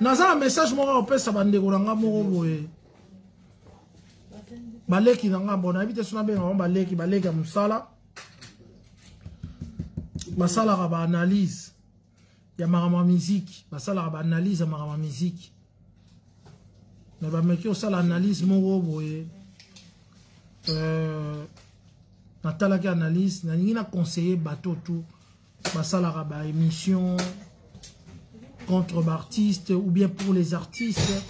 Naza un message moko opé sa bande kolanga moko boye. Baleki nanga bona habite sona benga baleki baleki musala. Basala ba analyse ya marama musique, basala ba analyse ya marama musique. Mais ba meki osala analyse moko boye. Natala ki analyse na ningi na conseiller bateau tout. Basala ba émission contre artistes ou bien pour les artistes.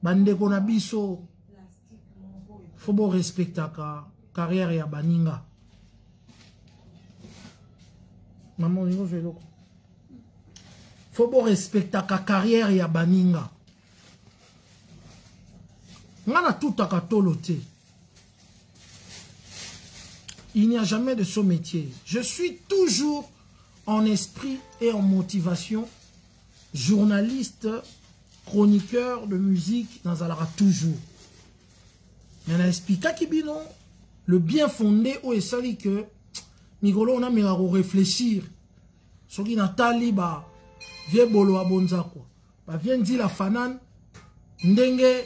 Bande kona biso faut bon respecter la carrière ya baninga. Maman, il faut bon respecter la carrière ya baninga. Ngana tout à katolote. Il n'y a jamais de ce métier. Je suis toujours en esprit et en motivation, journaliste, chroniqueur de musique, dans Alara toujours. Mais on a expliqué qu'il le bien fondé où est sali que Migolo on a mis à réfléchir. Ce qui n'a tali ba vie bolo abonza quoi. Ba vient dire la fanan ndenge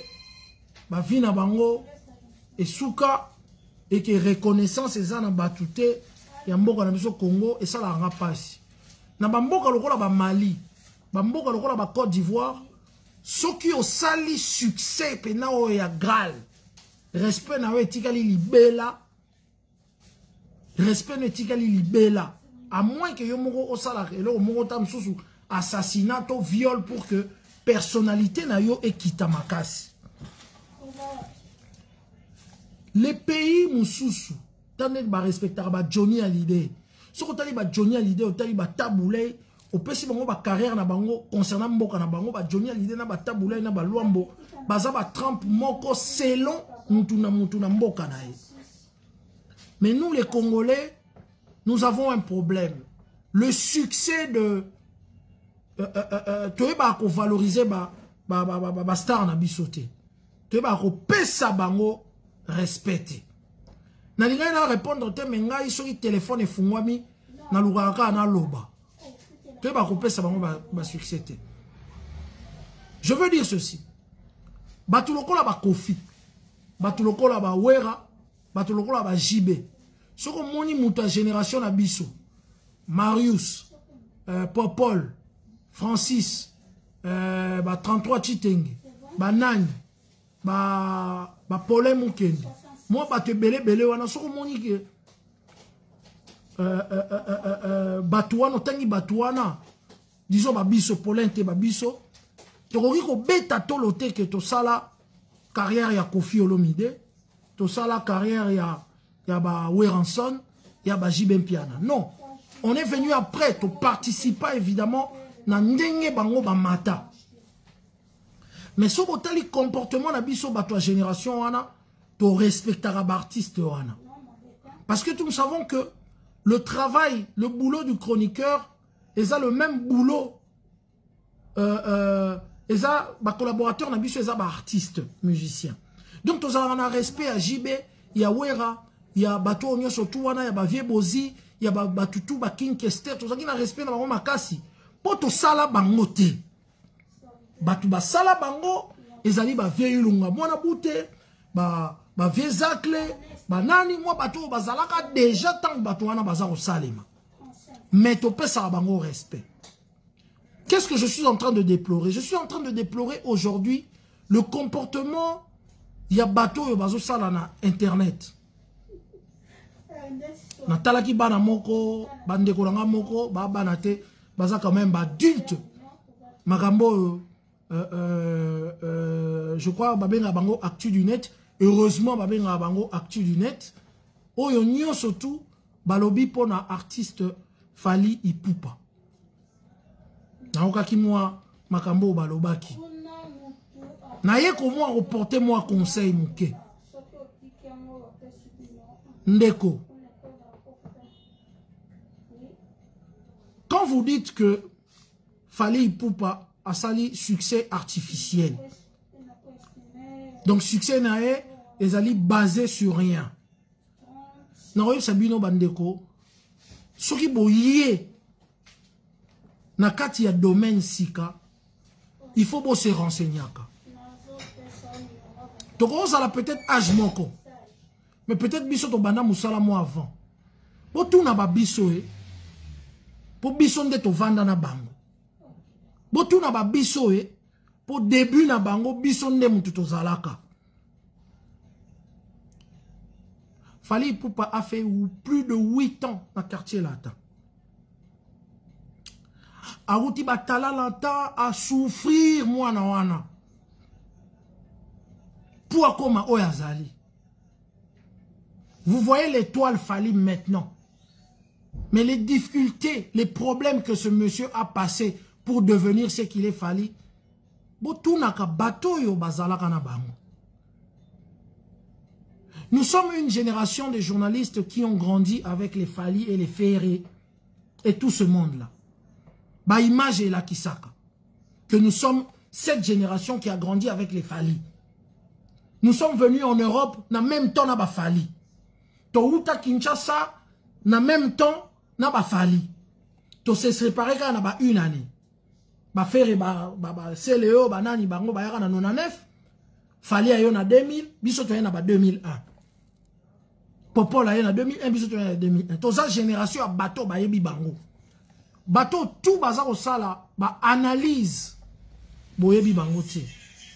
ba vina bango et souka et que reconnaissance eza na batute ya mboka na biso Congo et ça la rend passe. Na ba mboka lokola ba Mali, ba mboka lokola ba Côte d'Ivoire, ceux qui ont sali succès pena o ya Graal. Respect na etikali libela. Respect na etikali libela. À moins que yo moko osala elo moko tam susu assassinat ou viol pour que personnalité na yo ekita makasi. Les pays mususu tanek ba respecter ba Johnny Hallyday. Ce que tali ba Johnny Hallyday o tali ba taboulay au pesi bango ba carrière na bango concernant mboka na bango ba Johnny Hallyday na ba taboulay na ba luambo baza ba Trump moko selon mutuna mboka na ye. Mais nous les Congolais, nous avons un problème. Le succès de tu vas valoriser ba star na bisote. Tu vas pesa bango respecter. Na linga na répondre te menga iso téléphone efungwami na lugaka na loba. Tu vas pesa bango ba succès te. Je veux dire ceci. Batu lokola ba Kofi, batu lokola ba Wera, batu lokola ba JB. Soko moni muta génération na biso. Marius, Popol, Francis, ba 33 Chitenge, ba Nani, ba Paulin Mukendi. Moi ba te belé wana soko moni ke batu wana tangi batu wana. Disons ba biso Paulin te ba biso. Tokoki ko beta tolote ke to sala carrière ya Kofi Olomide, to sala carrière ya ba Weranson, ya ba Jibem Piana. Non, on est venu après to participer évidemment na ndenge bango ba mata. Mais so botali comportement na biso ba toi génération wana, to respectera ba artiste wana. Parce que nous savons que le travail, le boulot du chroniqueur, ils ont le même boulot. Ils ont collaborateurs, ils ont artistes, musiciens. Donc, nous avons un respect à JB, il y a Wera, il y a Bato Onyo Sotuana, il y a Vie Bozi, il y a Batutu, King Kester, tout ça qui a un respect dans la Makasi. Pour tout ça, bango te. Batu basala bango, ils ont ba Vie Ilunga, Mwana Boute, ba Vie Zakle, ba Nani, moi, Bato, Bazalaka, déjà tant Bato Wana Bazar au Salema. Mais tu peux ça bango respect. Qu'est-ce que je suis en train de déplorer? Je suis en train de déplorer aujourd'hui le comportement. Il y a bateau et bazo sala na internet. Na talaki bana moko, bande kolanga moko, ba banate, baza quand même adulte. Magambo, je crois babenga bango actu du net. Heureusement babenga bango actu du net. Oyo nyo surtout balobi pona artiste Fally Ipupa. Naokaki moi makambo balobaki. Naye comment reporter moi conseil muke. Ndeko. Quand vous dites que Fally Ipupa a sali succès artificiel. Donc succès nae ezali basé sur rien. Naoyo sabino bandeko. Soki boye na kati ya domaine sika Il faut beau se renseigner. Donc on a peut-être âge moko. Mais peut-être biso to banda musala mo avant. Bo tout na ba biso e. Pour biso nde to vanda na bango. Bo tout na ba biso e. Pour début na bango biso nde mutu to zalaka. Fally Ipupa a fait plus de 8 ans dans le quartier Lata. Arouti batala Lata a souffrir moi na wana. Pour comment Oyazali. Vous voyez l'étoile Fally maintenant. Mais les difficultés, les problèmes que ce monsieur a passé pour devenir ce qu'il est Fally. Botunaka bateau yo bazalaka na bango. Nous sommes une génération de journalistes qui ont grandi avec les Fally et les Ferré et tout ce monde-là. Ba image est la Kisaka. Que nous sommes cette génération qui a grandi avec les Fally. Nous sommes venus en Europe, dans le même temps, na ba Fally. Touta Kinshasa, dans le même temps, na ba Fally. To se séparé quand na ba une année. Ba Ferré, ba CLEO, ba nani, bango, ba yaka na 99. Fally ayo na 2000, biso to na ba 2001. Popol ayo na 2001, biso to na 2001. To sa génération a bateau ba yebi bango. Bateau tout baza ko sala, ba analyse. Bo yebi bango ti.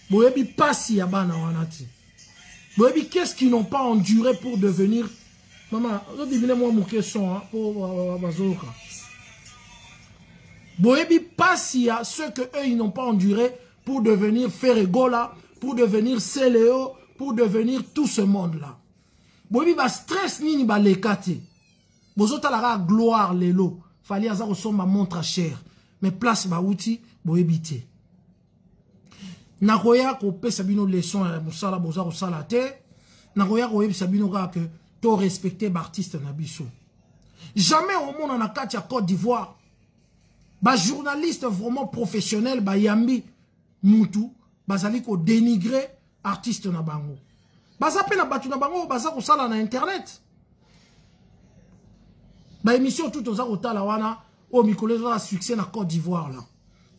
Bo yebi pasi ya bana wana ti. Bo yebi qu'est-ce qu'ils n'ont pas enduré pour devenir. Maman, redivine-moi mon question pour bazoka. Bo yebi pasi ya ceux que eux ils n'ont pas enduré pour devenir Ferregola, pour devenir CLEO, pour devenir tout ce monde-là. Boyebi ba stress nini ba lekati. Bozota la gloire lelo. Fally aza ko somba montre cher. Mais place ba outi boyebi te. Nakoya ko pesa bino leçon musala boza ko sala te. Nakoya ko yebisa bino ka que to respecter ba artiste na biso. Jamais au monde na kati ya Côte d'Ivoire. Ba journaliste vraiment professionnel ba yambi mutu bazali ko dénigrer artiste na bango. Baza pe na batu na bango baza ko sala na internet. Ba émission tout oza ko tala wana o mikolo za succès na Côte d'Ivoire là.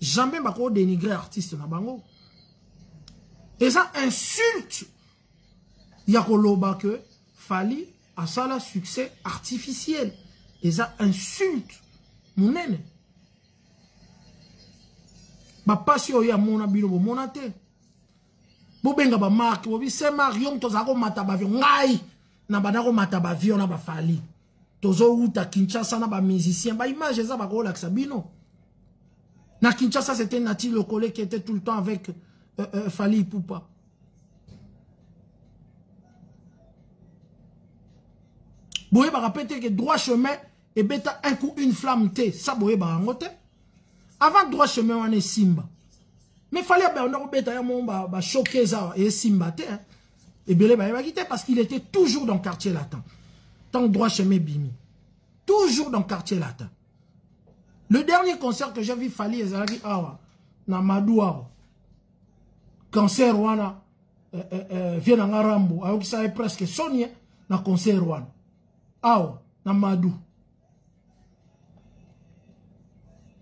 Jamais ba ko dénigrer artiste na bango. Et ça insulte yakoloba que Fally a sala succès artificiel. Et ça insulte monene. Ba passion ya mona bino bo monate. Bobenga ba marque bobi se marion tozako mata ba avion ngai na banako mata ba avion na ba Fally. Tozo uta Kinshasa na ba musicien ba image za ba ko la Sabino. Na Kinshasa c'était Nati Lokole qui était tout le temps avec Fally Ipupa. Boye ba répéter que droit chemin et beta un coup une flamme té ça boye ba ngote. Avant droit chemin on est Simba. Mais fallait ben on a beta ya mon ba choquer ça et Simba té hein. Et belé ba quitté parce qu'il était toujours dans le quartier latin. Tant droit chemin bimi. Toujours dans le quartier latin. Le dernier concert que j'ai vu Fally ezalaki awa na Madoua. Concert wana vient na Rambo ayoki ça est presque sonné na concert wana. Awa na Madou.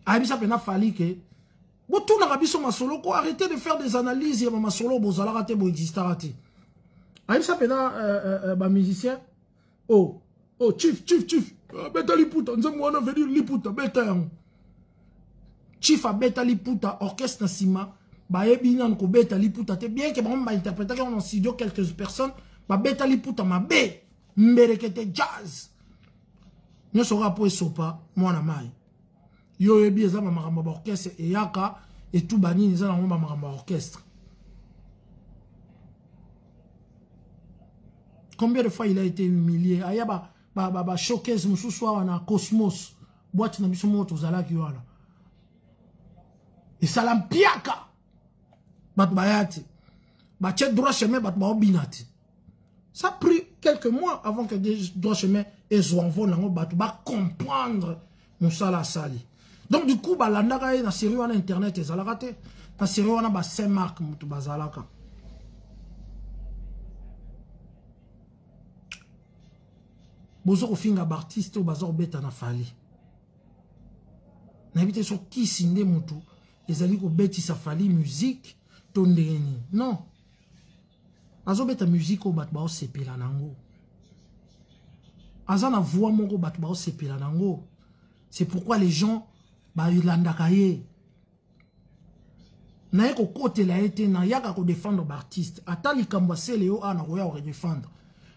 Aïbisa pena Fally que tout na rabiso masolo ko arrêtez de faire des analyses ya masolo bozala raté bo existarati. Aïbisa pena ba musicien oh chief beta liputa nzembo wana veut dire liputa beta yang. Chief a beta liputa orchestre na sima ba yebina ko beta liputa te bien que ba interpréter en studio quelques personnes ba beta liputa ma be mberekete jazz. Nous sera pour sopa moi na mai. Yo yebi eza makambo ba orchestre et yaka et tout bani eza na makambo orchestre. Combien de fois il a été humilié? Aya ba showcase mususu wana Cosmos boîte na biso moto zala ki wana. Et salam piaka. Bat bayati. Ba tche droit chemin bat ba obinati. Ça a pris quelques mois avant que des droits chemin et Zouanvo nango batu ba comprendre musala sali. Donc du coup, balandaka na série wana internet ezalaka te. Na série wana ba Saint-Marc mutu bazalaka. Bozo ko finga ba artiste o bazo beta na Fally. Na bité so ki sinde mutu ezali ko betisa Fally musique to ndeni. Non. Azo beta musique o bat ba o sepela nango. Aza na voix moko bat ba o sepela nango. C'est pourquoi les gens ba yolanda kaye. Na yeko kote la ete na yaka ko défendre l'artiste. Ata likambo seleo ana ko ya o défendre.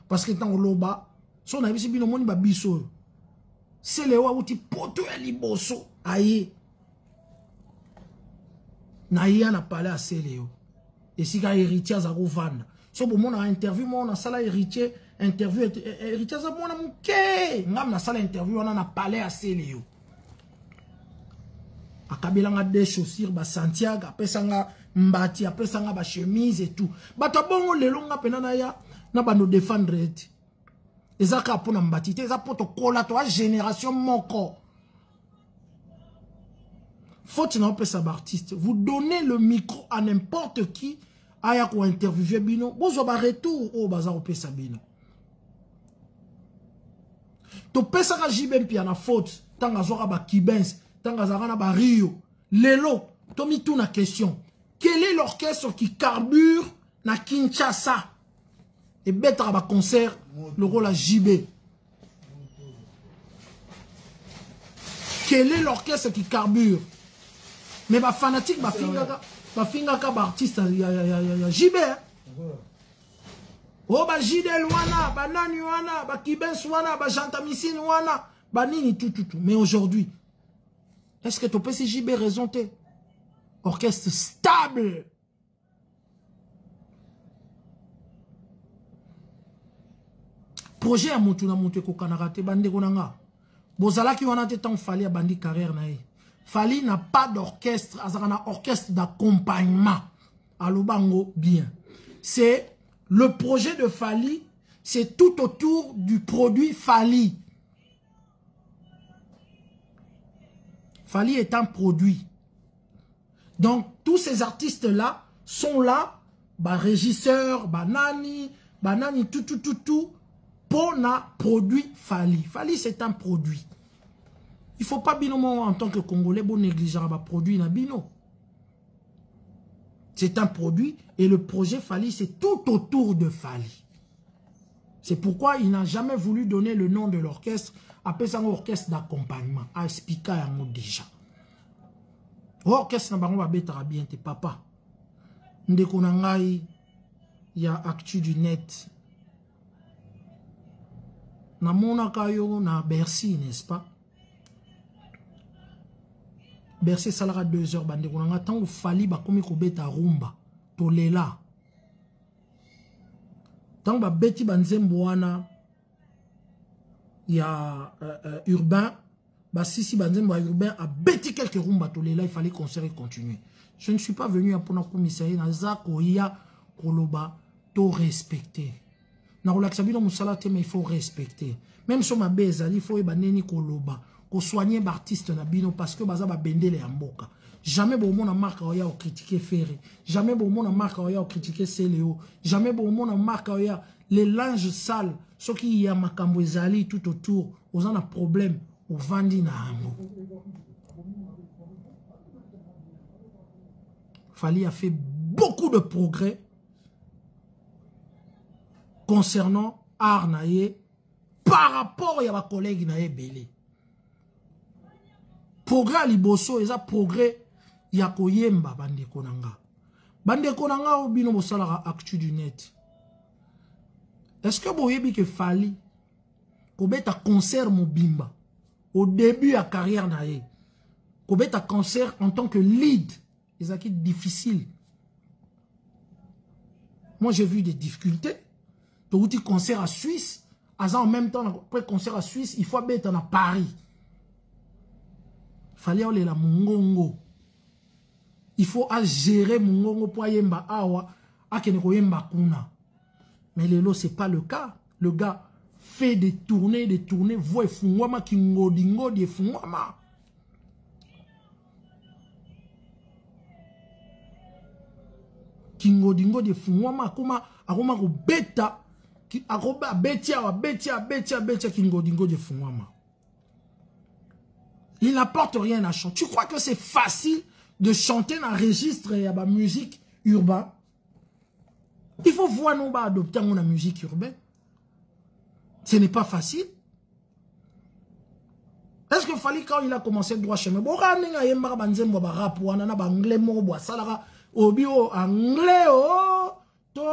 Parce que tant loba so na bisi bino moni ba biso. Seleo auti poto ya liboso aye. Na yana parlé à seleo. Et si ka héritier za ko vanda. So bon mon interview mon na sala héritier interview héritier za mon muke. Ngam na sala interview on a parlé à seleo. Akabela nga des chaussures ba Santiago apesa nga mbati apesa nga ba chemise et tout bato bongo lelo nga pena na ya na bando défendre eti ezaka pona mbati te eza poto kola to a génération moko faute na opesa ba artiste vous donnez le micro à n'importe qui aya ko interviewer bino bozo ba retour o baza opesa bino to pesa ka JB pia na faute tanga zoka ba kibens Tangazarana Bario, Lelo, Tomi tout na question. Quel est l'orchestre qui carbure na Kinshasa? Et Betra ba concert, le rôle à JB. Quel est l'orchestre qui carbure? Mais ba fanatique, ba finga ka ba artiste, ya JB. Oh ba Jidel wana, ba Nani wana, ba Kibens wana, ba Jantamisine wana, ba nini tout. Mais aujourd'hui, est-ce que tu peux si JB raison te? Orchestre stable. Projet à monter na monter ko kanarate bande konanga. Bozala ki wana te tant Fally a bandi carrière na ye. Fally n'a pas d'orchestre, azana orchestre d'accompagnement. Alobango bien. C'est le projet de Fally, c'est tout autour du produit Fally. Fally est un produit. Donc, tous ces artistes-là sont là, bah, régisseurs, banani, tout, pour na produit Fally. Fally, c'est un produit. Il ne faut pas, bino, en tant que Congolais, bon négliger un produit na bino. C'est un produit et le projet Fally, c'est tout autour de Fally. C'est pourquoi il n'a jamais voulu donner le nom de l'orchestre. Après ça, un orchestre d'accompagnement. A expliqué un mot déjà. Orchestre n'a pas bêta bien tes papa. Ndeko nangai, il y a Actu du Net. Na monakayo na Bercy, n'est-ce pas? Bercy salara 2 heures. Bandeko nangai, tant que Fally ba komi ko beta rumba. Tolela. Tant que beti banzembo wana. Il y a Urbain, Sissi Banzembo Urbain a bêti quelques rumba là, il fallait concert et continuer. Je ne suis pas venu à pour commissariat dans Zakoya Koloba, to respecter. Na relaxabino musalate mais il faut respecter. Même sur ma bezali, il faut ebaneni Koloba, ko soigner l'artiste na bino parce que baza ba bendele ya mboka. Jamais bon mon marque oya o critiquer Ferré, jamais bon mon marque oya o critiquer Céléo, jamais bon mon marque oya les linges sales. Ce qui y a makambo ezali tout autour, aux en a problème, au vandi na hango. Fally a fait beaucoup de progrès concernant art naye par rapport à ma collègue naye belé. Progrès à liboso, eza progrès ya koyemba bande konanga. Bande konanga obino bosalara Actu du Net. Est-ce que vous voyez que Fally, Kobeta concert Mobimba, au début de la carrière naye, Kobeta concert en tant que lead, c'est difficile. Moi j'ai vu des difficultés. Tu as concert à Suisse, en même temps, après concert à Suisse, il faut être à Paris. Fally aller la Mungongo. Il faut gérer Mungongo pour yemba awa, akeneko yemba kuna. Mais le lot, ce n'est pas le cas. Le gars fait des tournées, voit et fungwama qui ngodi et fungwama. Qui ngodi et fungwama, akoma ko beta, akoba betia qui ngodi et fungwama. Il n'apporte rien à changer. Tu crois que c'est facile de chanter dans le registre et la musique urbaine. Il faut voir nous adopter la musique urbaine. Ce n'est pas facile. Est-ce qu'il fallait quand il a commencé droit chemin? Bon, quand il a rap ou anglais mo salara obio anglais oh to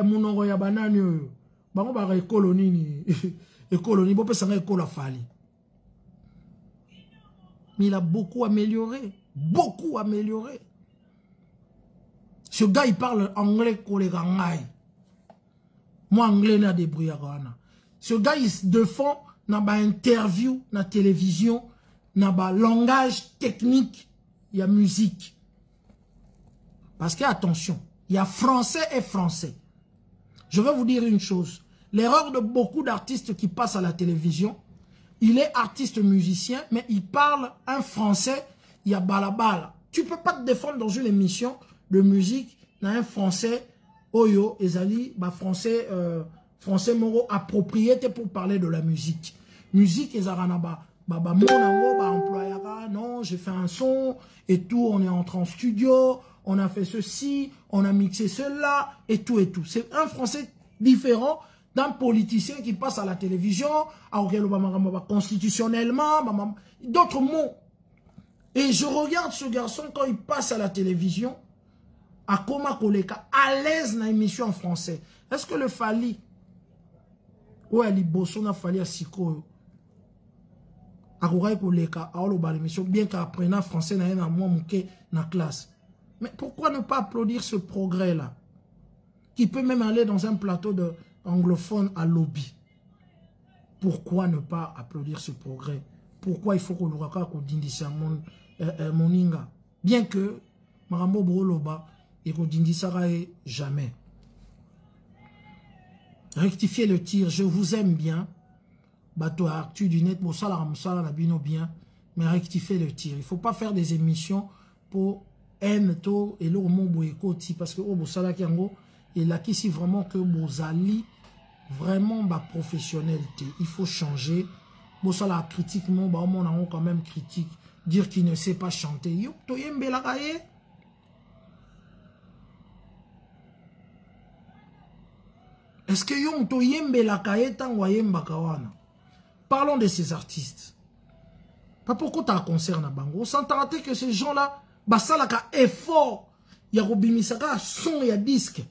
munoro ya banani bango ba école nini école ni bo pesa nga école fali. Mais il a beaucoup amélioré. Beaucoup amélioré. Ce gars, il parle anglais collègue. Moi, anglais, n'a débrouillé. Ce gars, il se défend dans une interview, dans la télévision, dans un langage technique, il y a musique. Parce que, attention, il y a français et français. Je vais vous dire une chose. L'erreur de beaucoup d'artistes qui passent à la télévision, il est artiste musicien, mais il parle un français, il y a balabala. Tu ne peux pas te défendre dans une émission de musique dans un français, Oyo, Ezali, français, français moro approprié pour parler de la musique. Musique, Ezaranaba, non, j'ai fait un son et tout, on est entré en studio, on a fait ceci, on a mixé cela et tout et tout. C'est un français différent d'un politicien qui passe à la télévision, constitutionnellement, d'autres mots. Et je regarde ce garçon quand il passe à la télévision, à Koma Koleka, à l'aise dans l'émission en français. Est-ce que le Fali, ou Ali Bosso n'a Fali à Siko, à Kouraï Koleka, à l'émission, bien qu'apprenant français, n'a rien à moi, mouké, dans classe. Mais pourquoi ne pas applaudir ce progrès-là, qui peut même aller dans un plateau de anglophone à lobby? Pourquoi ne pas applaudir ce progrès? Pourquoi il faut qu'on dindisse moninga? Bien que Marambo Broloba et qu'on dindisse jamais. Rectifiez le tir, je vous aime bien. Bateau Actu du net, bien, mais rectifiez le tir. Il ne faut pas faire des émissions pour M-to et l'eau parce que il a ici vraiment que Bozali vraiment professionnalité. Il faut changer. Bozala critiquement, on a quand même critique. Dire qu'il ne sait pas chanter. Est-ce que yon to yembe la kaye tangwa yemba kawana? Parlons de ces artistes. Pas pourquoi tu as un concert na bango. Sans t'arrêter que ces gens-là, basala ka effort. Il y a Robimisaka, son, il y a disque.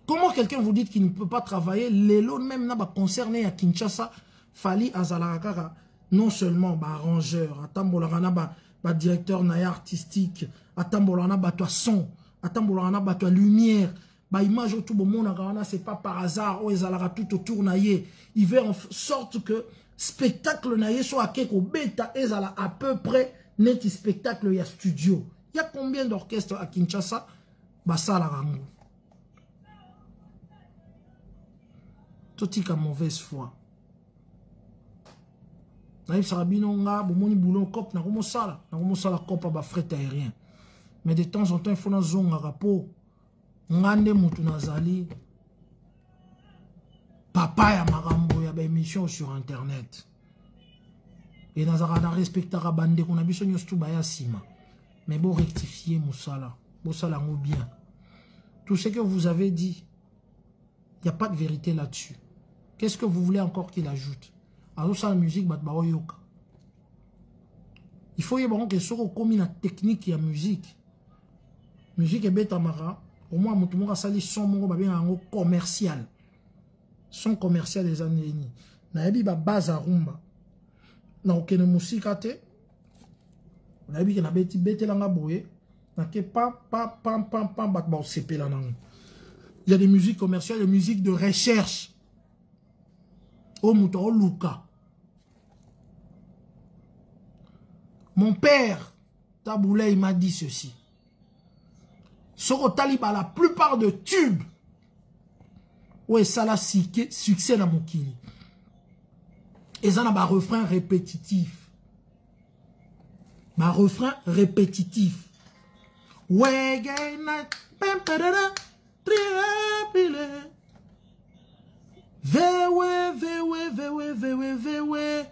Comment quelqu'un vous dit qu'il ne peut pas travailler? Les lots même n'a pas concerné à Kinshasa, Fali Azalaraka, non seulement arrangeur, atambolarana directeur naya artistique, atambolarana toi son, atambolarana toi lumière, image tout le monde c'est pas par hasard, oh Azalara tout autour naye. Il veut en sorte que spectacle naye soit à quelque bêta ezala à peu près net spectacle il y a studio. Il y a combien d'orchestres à Kinshasa? Basala rango. Totika mauvaise foi. Naïf Sarabino nga bomoni boulon cop na komo sala cop ba fret aérien. Mais de temps en temps il faut na zonga rapo ngande mutu nazali papa ya marambo ya ba émission sur internet. Et nazara na respectera bande ko na biso nyostu ba ya sima. Mais bon rectifier musala. Bo sala ngo bien. Tout ce que vous avez dit, il n'y a pas de vérité là-dessus. Qu'est-ce que vous voulez encore qu'il ajoute? Alors ça la musique il faut y avoir que ce comme une technique et la musique est bête amara au moins mutumoka sali son mongo bien commercial son commercial des années na yebi ba base à rumba na okene musika te na yebi ke na beti bete langa boye na ke pam bat ba sepela nango. Il y a des musiques commerciales, des musiques de recherche. Oh mouton, oh Luka. Mon père, Taboulay, m'a dit ceci. Soro Taliba, la plupart de tubes, ouais, ça l'a succès dans mon kini. Et ça n'a un refrain répétitif. Un refrain répétitif. Ouais, Vewe,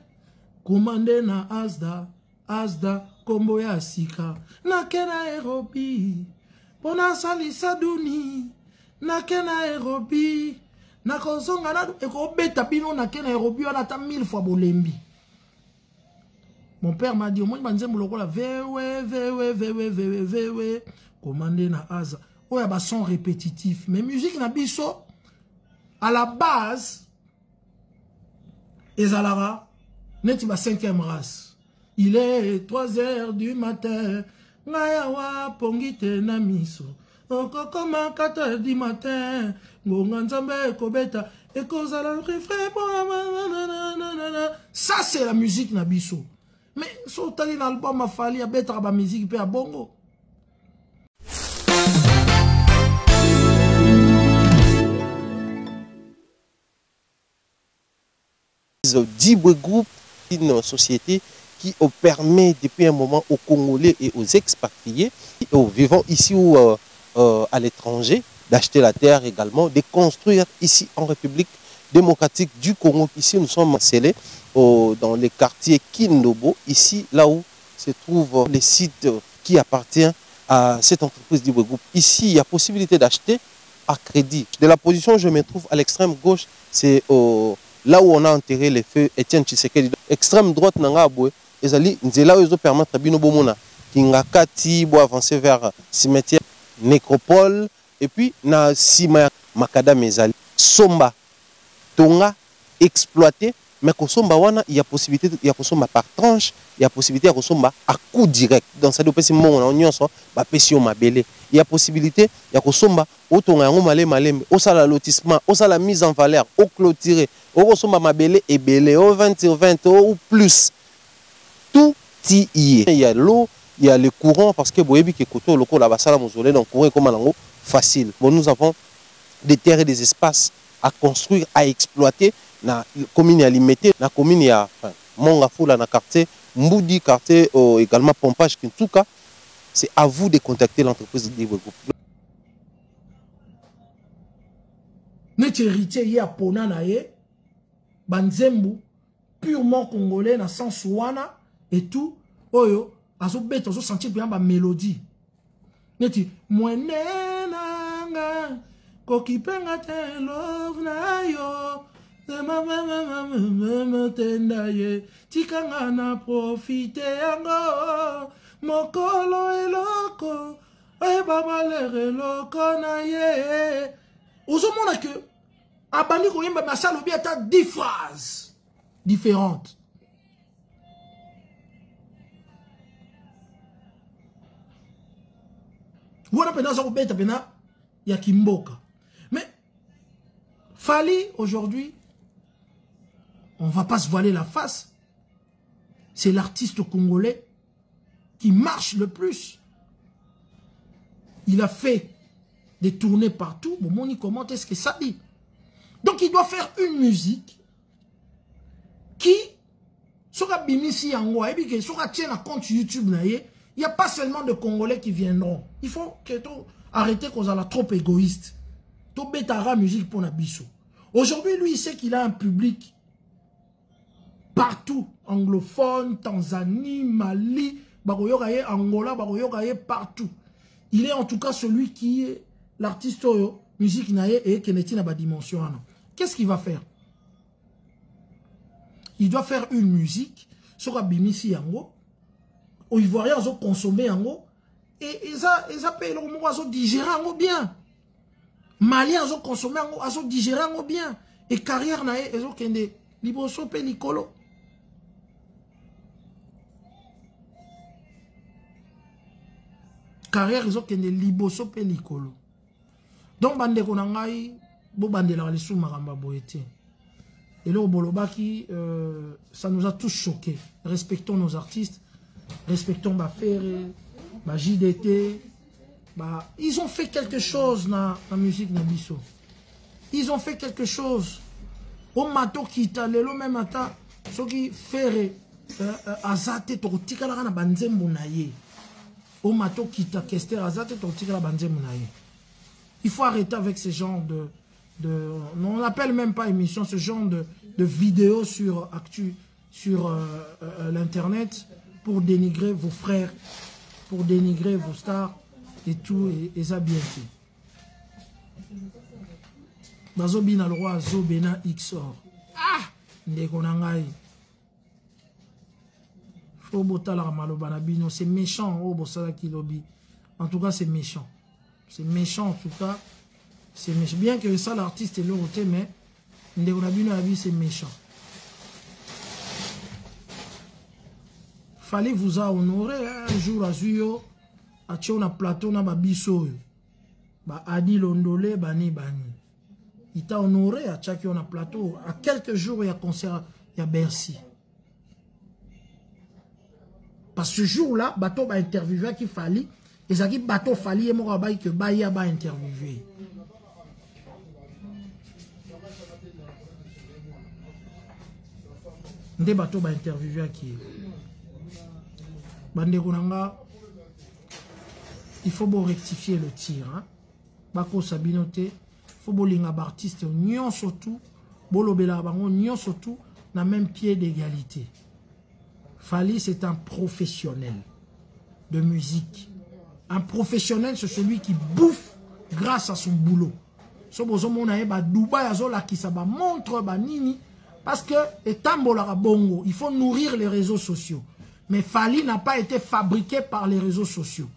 commandé na Asda, Asda kombo ya sika nake Nairobi pona salisa duni nake Nairobi nakozonga na ekobeta bino nake Nairobi wana ta 1000 fois bolembi. Mon père m'a dit au moins banzembo lokola vewe commandé na Aza. Oh, y a son répétitif. Mais musique na biso, à la base, Ezalara, n'est pas 5e race. Il est 3 heures du matin. Ngayawa pongite na miso. Okokoma 4 heures du matin. Ngonganzambe kobeta. Ekozala refrain. Ça, c'est la musique na biso. Mais si on a l'album, il fallait mettre la musique à bongo. Dibwe Group, une société qui permet depuis un moment aux Congolais et aux expatriés, aux vivants ici ou à l'étranger, d'acheter la terre également, de construire ici en République démocratique du Congo. Ici, nous sommes scellés dans les quartiers Kindobo, ici, là où se trouve le site qui appartient à cette entreprise Dibwe Group. Ici, il y a possibilité d'acheter à crédit. De la position où je me trouve à l'extrême gauche, c'est là où on a enterré les feux Étienne Tshisekedi. Extrême droite, Nangabwe, ezali nzela où ils ont permettre bino bomona Kingakati, bo avancer vers cimetière Nécropole, et puis na sima Makadam ezali Somba Tonga exploité, mais Kosomba wana il y a possibilité, il y a Kosomba par tranche, il y a possibilité à Kosomba à coup direct. Dans cette opération mon on so ba pesio mabele. Il y a possibilité, il y a Kosomba au Tonga yango malem au sala lotissement, au sala mise en valeur, au clôturer, au Kosomba mabele et belé au 20 ou plus. Tout y est. Il y a l'eau, il y a le courant parce que boyebi ke koto loko la basala mozolé donc courant comme lango facile. Bon, nous avons des terres et des espaces à construire, à exploiter. Na commune à limité, na commune à Mongafula, na quartier Mboudi, quartier également Pompage, Kintuka. C'est à vous de contacter l'entreprise de Dibwe Group. Notre héritier y a pona nae, banzembu, purement congolais, na sens wana, et tout, oyo, azo bête, azo sentir bien ba mélodie. Neti, mwenenanga, kokipenga te love na yo, tendaye, tikanga na profite yango, mokolo eloko, e baba lere loko na ye. Ozomona que, abandi koyemba masalo bi ata 10 phrases différentes. Voilà pena ça beta pena ya kimboka. Mais Fally aujourd'hui, on va pas se voiler la face. C'est l'artiste congolais qui marche le plus. Il a fait des tournées partout. Bon, on y commente ce que ça dit. Donc il doit faire une musique qui sera bimisi yango et puis sera tient un compte YouTube na ye. Il n'y a pas seulement de Congolais qui viendront. Il faut que tu arrêtes qu'on soit trop égoïste. Tu bétara musique pour Nabiso. Aujourd'hui, lui, il sait qu'il a un public partout. Anglophone, Tanzanie, Mali, Bagoyokaye, Angola, Bagoyokaye, partout. Il est en tout cas celui qui est l'artiste musique naye et qui n'est pas dimension. Qu'est-ce qu'il va faire? Il doit faire une musique sur Abimisi Yango. Aux Ivoiriens, ils ont consommé Yango. Et ils ont payé le moment, ils ont digéré Yango bien. Maliens, ils ont consommé Yango, ils ont digéré Yango bien. Et carrière naye, ils ont kende liboso pe likolo. Carrière, ils ont kende liboso pe likolo. Donc, bande konangai, bo bande la lesu maramba boete. Et là, au Bolobaki, ça nous a tous choqués. Respectons nos artistes, respectons Bafere, JDT. Ils ont fait quelque chose dans la musique Nabiso. Ils ont fait quelque chose. Au mato kita, lelo même ata, ce qui fait azate totika la na banzembo na ye. Au mato kita, kester azate totika la banzembo na ye. Il faut arrêter avec ce genre on n'appelle même pas émission, ce genre de vidéos sur l'internet pour dénigrer vos frères, pour dénigrer vos stars et tout, et ça bien fait. Bazobina le roi Zobena Xor. Ah! Ndekonangai. Faut botala malobana bino, c'est méchant, oh bosala kilobi. En tout cas, c'est méchant. C'est méchant en tout cas. C'est méchant. Bien que ça, l'artiste est l'autre, mais Ndekonabino la vie, c'est méchant. Fallait vous a honoré un jour à Zuyo, à Tchona plateau na babiso. Ba Adi Londole, bani bani. Il t'a honoré à Tchona plateau. À quelques jours, il y a concert, il y a Bercy. Parce que ce jour-là, bateau va interviewer qui fallait. Et ça qui bateau fallait, et moi, que Baya va interviewer. Des bateaux va interviewer qui. Bande Konanga, il faut bon rectifier le tir. Bako Sabinote, il faut bon linga artiste, nyon surtout, bolo bela bango, nyon surtout, na même pied d'égalité. Fally, c'est un professionnel de musique. Un professionnel, c'est celui qui bouffe grâce à son boulot. So bozo mona ba Dubaï azola qui ça ba montre ba nini parce que etambola bongo, il faut nourrir les réseaux sociaux. Mais Fally n'a pas été fabriqué par les réseaux sociaux.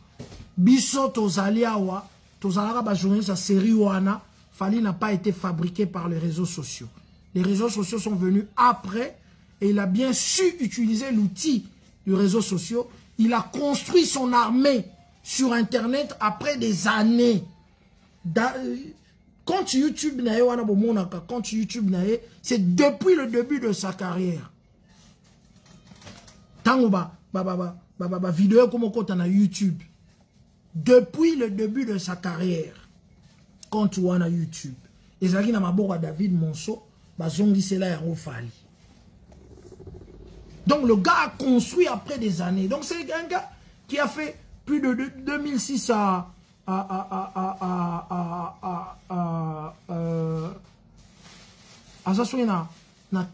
Biso tozaliawa, tozalaka ba journaliste à série wana, Fally n'a pas été fabriqué par les réseaux sociaux. Les réseaux sociaux sont venus après et il a bien su utiliser l'outil du réseau social. Il a construit son armée sur Internet après des années. Quand YouTube c'est depuis le début de sa carrière. Tangoba, vidéo comme on a YouTube. Depuis le début de sa carrière. Quand tu vois YouTube. Et ça qui n'a pas David Monceau, bazongi c'est là et Fally. Donc le gars a construit après des années. Donc c'est un gars qui a fait plus de 2006 à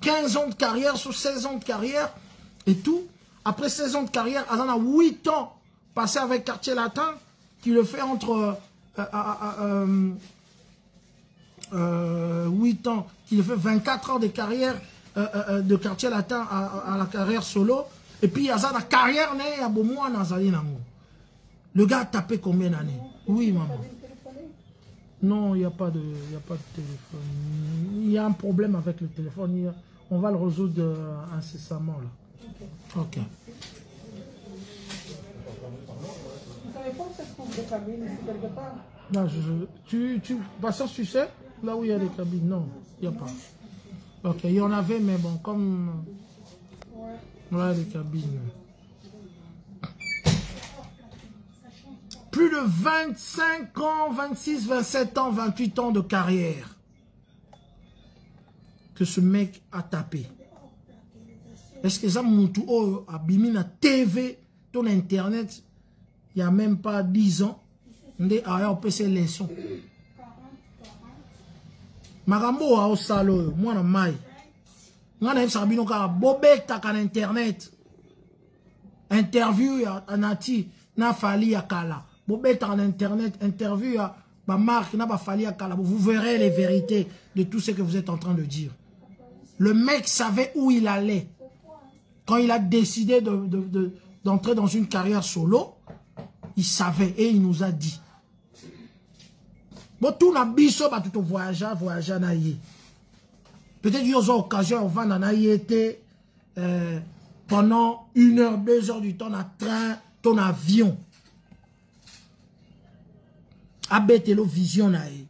15 ans de carrière, sur 16 ans de carrière et tout. Après 16 ans de carrière, il a 8 ans passé avec Quartier Latin, qui le fait entre 8 ans, qui le fait 24 ans de carrière de Quartier Latin à la carrière solo. Et puis il y a la carrière à Bomoa Nazali Nango. Le gars a tapé combien d'années? Oui, maman. Non, il n'y a pas de téléphone. Il y a un problème avec le téléphone. On va le résoudre incessamment là. Ok. Vous savez pas où ça se trouve des cabines ici quelque part? Non, Patience, tu sais, là où il y a des cabines, non, il n'y a pas. Ok, il y en avait, mais bon, comme... Ouais, les cabines. Plus de 25 ans, 26, 27 ans, 28 ans de carrière que ce mec a tapé. Est-ce que ça monte à Bimina TV, ton internet, il n'y a même pas 10 ans, on a PC les sons. Marambo a osalo, moi na mai. Moi na sabino ka bobeta kan internet. Interview ya Nati na Fally ya kala. Bobeta en internet, interview ya ba marque na ba Fally ya kala. Vous verrez les vérités de tout ce que vous êtes en train de dire. Le mec savait où il allait. Quand il a décidé d'entrer dans une carrière solo, il savait et il nous a dit. Bon, tout n'a biso, tout voyage na yé. Peut-être qu'il y a une occasion, on va na yé pendant 1 heure, 2 heures du temps, na train, ton avion. Abete lo vision na yé.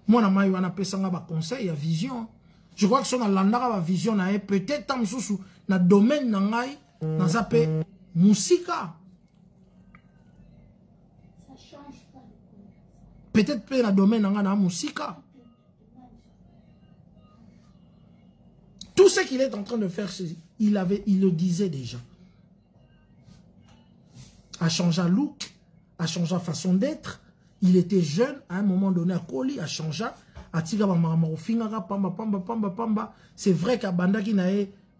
Moi, na maï, on a fait ça, on a conseil, il y a vision. Je crois que si on a la vision na yé, peut-être tam sous na domaine na ngai, na zape musika. Peut-être que le domaine dans la musique. Tout ce qu'il est en train de faire, il le disait déjà. A changé look, a changé façon d'être. Il était jeune, à un moment donné, à Koli, a changé. C'est vrai qu'à Banda qui n'a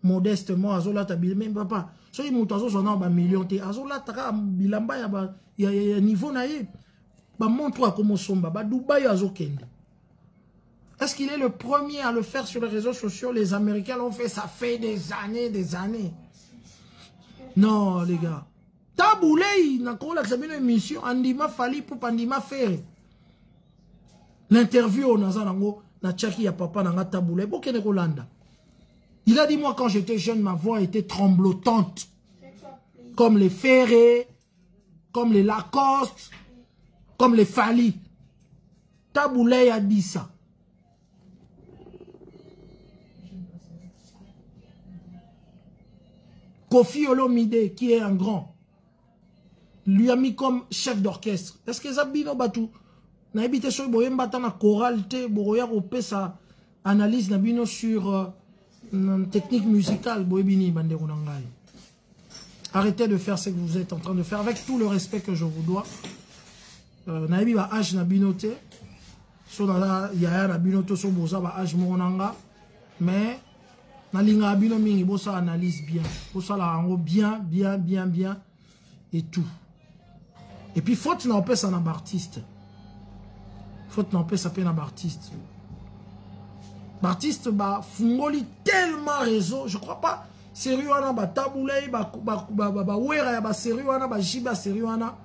modestement azolata bilamba même papa soki moto azozwa ba million te azolata ka bilamba ya niveau na ye ba montre comme somba ba Dubaï azokende. Est-ce qu'il est le premier à le faire sur les réseaux sociaux? Les Américains l'ont fait, ça fait des années. Non, les gars. Taboulei, n'a pas une émission, Andima Fali pour Andima Ferre. L'interview, on a tchaki ya papa n'a taboulei, pour qu'il Rolanda. Il a dit, moi, quand j'étais jeune, ma voix était tremblotante. Comme les Ferré, comme les Lacoste, comme les Fali. Taboulei a dit ça. Kofi Olomide, qui est un grand, lui a mis comme chef d'orchestre. Est-ce que ça bino batou? Na ebité sur boyem batana chorale te boroya opé sa analyse na bino sur technique musicale boyebini bande konangai. Arrêtez de faire ce que vous êtes en train de faire avec tout le respect que je vous dois. Na ebi ba âge na bino te. So na ya na bino to so boza ba âge monanga, mais na linga abino mingi bosa analyse bien, bosa la rango bien et tout. Et puis faute na opé ça na artiste. Faute na opé ça pe na artiste. Artiste ba fungoli tellement réseau, je crois pas sérieux wana ba taboulei ba wera ya ba sérieux wana ba jiba sérieux wana.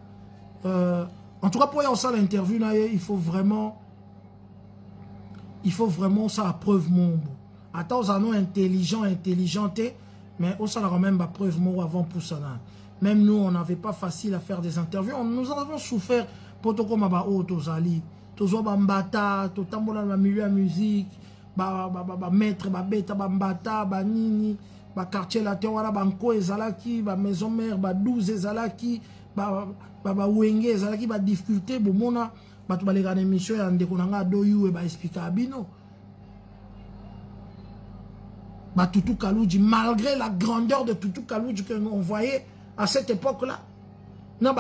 En tout cas pour y avoir ça l'interview na il faut vraiment ça la preuve mon. Attends, nous sommes intelligentés, mais on s'en a quand même preuve moi avant pour ça. Même nous, on n'avait pas facile à faire des interviews. Nous avons souffert pour tout comme Tozali, Tozoba Mbata, Totambola dans le milieu de la musique, maître, bêta, Mbata, Nini, quartier latin, Banko Ezalaki, maison mère, 12 Ezalaki, Wenge Ezalaki, difficulté, Bomona, Batubalega émission, et Andekonanga Doyu et expliquer à Bino. Toutou Kaloudji, malgré la grandeur de Toutou Kaloudji que l'on voyait à cette époque-là,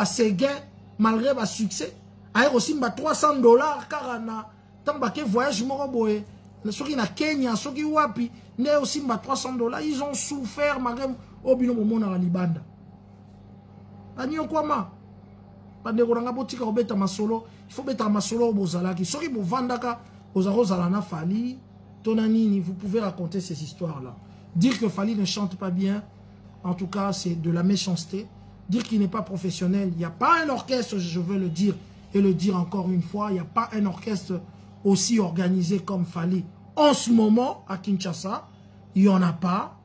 ses gains, malgré le succès, a aussi $300 car tant que voyage moroboé, ceux qui na Kenya, ceux qui wapi, né aussi $300, ils ont souffert malgré au bino moment na libanda. Anyo kwama, pande koranga botika obeta masolo, il faut beta masolo bozalaki, ceux qui bo vandaka ozala na fali. Tonanini, vous pouvez raconter ces histoires-là. Dire que Fali ne chante pas bien, en tout cas, c'est de la méchanceté. Dire qu'il n'est pas professionnel, il n'y a pas un orchestre, je veux le dire, et le dire encore une fois, il n'y a pas un orchestre aussi organisé comme Fali. En ce moment, à Kinshasa, il n'y en a pas.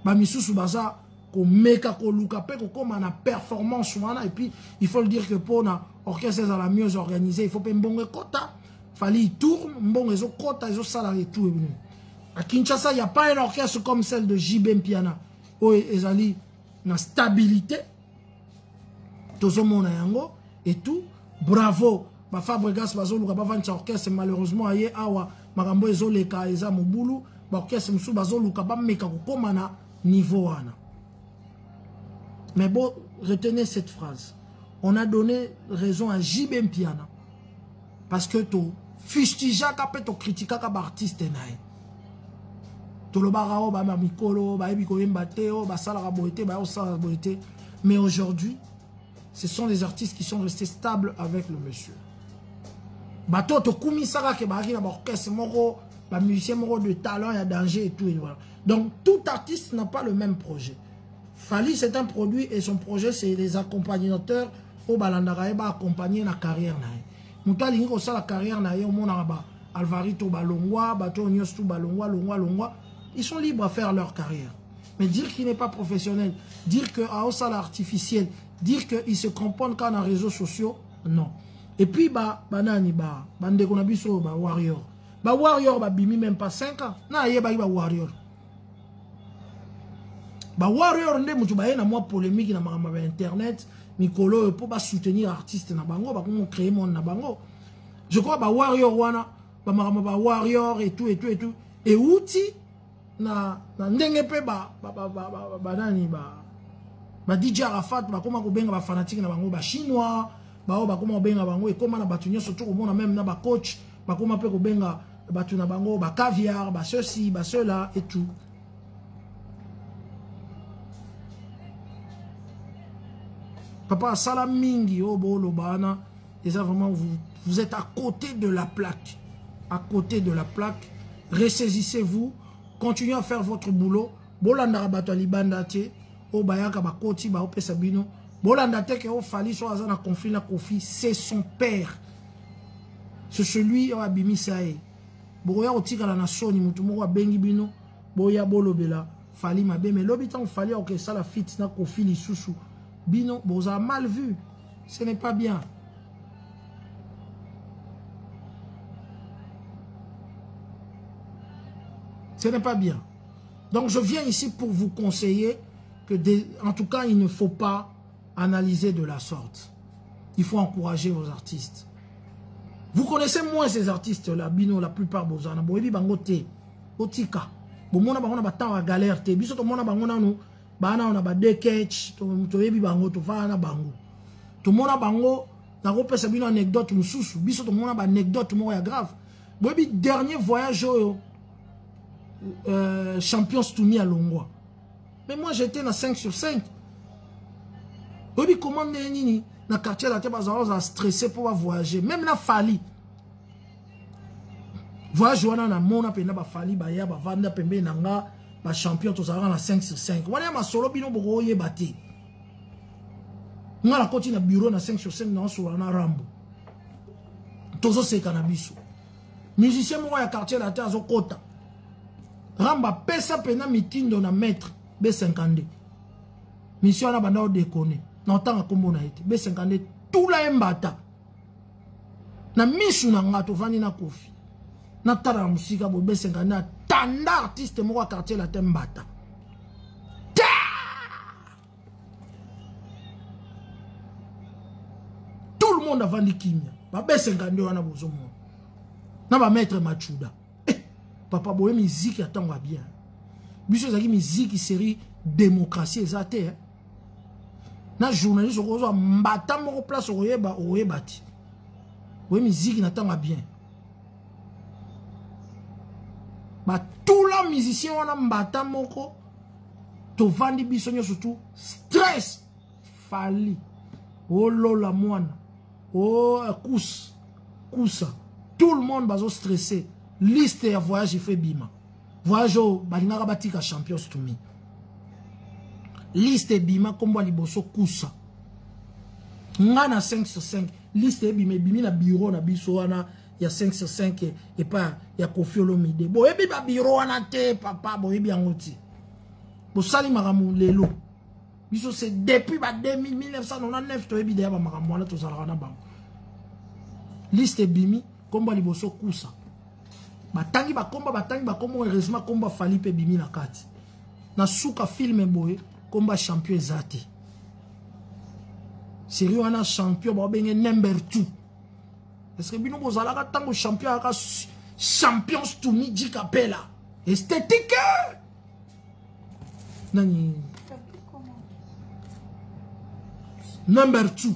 Bamissou Baza, qu'on meka ko luka pe ko comme na performance et puis il faut le dire que pour un orchestre la mieux organisé, il faut pas un bon quota. Fali tourne, bon ils ont quota, ils ont salarié tout. À Kinshasa, il n'y a pas un orchestre comme celle de JB Mpiana. Où ils ont la stabilité. Tout le monde yango et tout. Bravo. Ma Fabregas bazo luka ba vancha orchestre malheureusement aye awa makambo ezoleka eza mobulu ba orchestre musu bazo luka ba meka ko koma na niveau wana. Mais bon, retenez cette phrase. On a donné raison à JB Mpiana. Parce que tu fustigea ka pe to critica ka artiste nae. To lo barao ba mikolo ba ebi ko yembateo ba sala ka boité ba osala boité. Mais aujourd'hui, ce sont les artistes qui sont restés stables avec le monsieur. Bato to kumi saka ke ba na orchestre moko, ba musicien moko de talent, il y a danger et tout et voilà. Donc tout artiste n'a pas le même projet. Fali c'est un produit et son projet c'est les accompagnateurs au balandara ba accompagner la carrière nae. Mouta lingi ko sala carrière nae au mona ba Alvarito Balongwa, Bato Nyostu Balongwa, ils sont libres à faire leur carrière. Mais dire qu'il n'est pas professionnel, dire que à sala artificiel, dire qu'il se comporte quand dans les réseaux sociaux, non. Et puis banani bande ko na biso ba warrior. Ba warrior ba bimi même pas 5 ans. Na ye ba warrior. Ba warrior nde mutu ba na moi polémique na makamba ba internet, Mikolo pour ba soutenir artiste na bango, ba comment créer monde na bango. Je crois ba warrior wana, ba makamba ba warrior et tout. Et outi na ndenge pe ba nani ba DJ Arafat ba comment ko benga ba fanatique na bango ba chinois. Ba comment benga bango et comment na batunyo surtout au monde même na ba coach ba comment pe ko benga batuna bango ba caviar ba ceci ba cela et tout. Papa, salam mingi, oh, bo, lobana. Et ça, vraiment, vous êtes à côté de la plaque. À côté de la plaque. Ressaisissez-vous. Continuez à faire votre boulot. Bolanda bato libanda te. O bayaka ba koti ba opesa bino. Bolanda te ke o fali so azana conflit na Kofi, c'est son père. C'est celui a abimi sae. Boya otika la nation ni mutu moko bengi bino. Boya bolobela fali mabe mais lobi tan fali o ke sala fit na Kofi lisusu. Bino boza mal vu. Ce n'est pas bien. Ce n'est pas bien. Donc je viens ici pour vous conseiller que, en tout cas, il ne faut pas analyser de la sorte. Il faut encourager vos artistes. Vous connaissez moins ces artistes-là, Bino, la plupart bozana. Boebi bango te, otika. Bomona bango ba temps à galère te. Biso to mona bango nanu, bana on a ba deketch, to yebi bango to fana bango. To mona bango na ko pesa bino anecdote mususu. Biso to mona ba anecdote mo ya grave. Boebi dernier voyage Champions Toumi à Longwa. Mais moi j'étais dans 5 sur 5. Obi comment nini na quartier la tête a stressé pour voyager. Même la Fali. Voyage wana na mona pena ba Fali ba ya ba vanda pembe nanga ba champion to sara na 5 sur 5. Wana ma solo bino boko ye bate. Ngala koti na bureau na 5 sur 5 na so na Rambo. Tozo se cannabis. Musicien mo ya quartier la tête azo kota. Ramba pesa pena mitindo na maître B50. Mission na banda o déconner. Na otanga kombo na ete B50 tout la mbata. Na misu na ngato vani na Kofi. Na tara musika bo B50 na tanda artiste mo quartier la tembata. Tout le monde a vendu kimia. Ba B50 wana bozomo. Na ba maître Machuda. Papa boye musique attend bien. Biso zaki musique série démocratie ezate. Na journaliste okozo mbata moko place oyebati. Boye musique n'attend bien. Ba tout la musicien wana mbata moko to vandi biso nyo surtout stress Fali. Oh lola mwana. Oh kusa. Tout le monde bazo stressé. Liste ya voyage fait bima. Voyage au balinga batika Champions Toumi. Liste bima kombo liboso kusa. Ngana 5 sur 5. Liste bima bimi na bureau na biso wana ya 5 sur 5 et pas ya Kofi Olomide. Bo ebi ba bureau wana te papa bo ebi angoti. Bo sali maramu lelo. Biso c'est depuis ba 1999 to ebi de ba maramu wana to sala na bango. Liste bimi kombo liboso kusa. Batangi bakomba heureusement komba Fali pe bimi na kati. Na suka film boye komba champion zate. Sérieux wana champion ba benge number 2. Est-ce que bino bozala ka tango champion aka Champions Toumi di Capella. Esthétique. Nani number 2.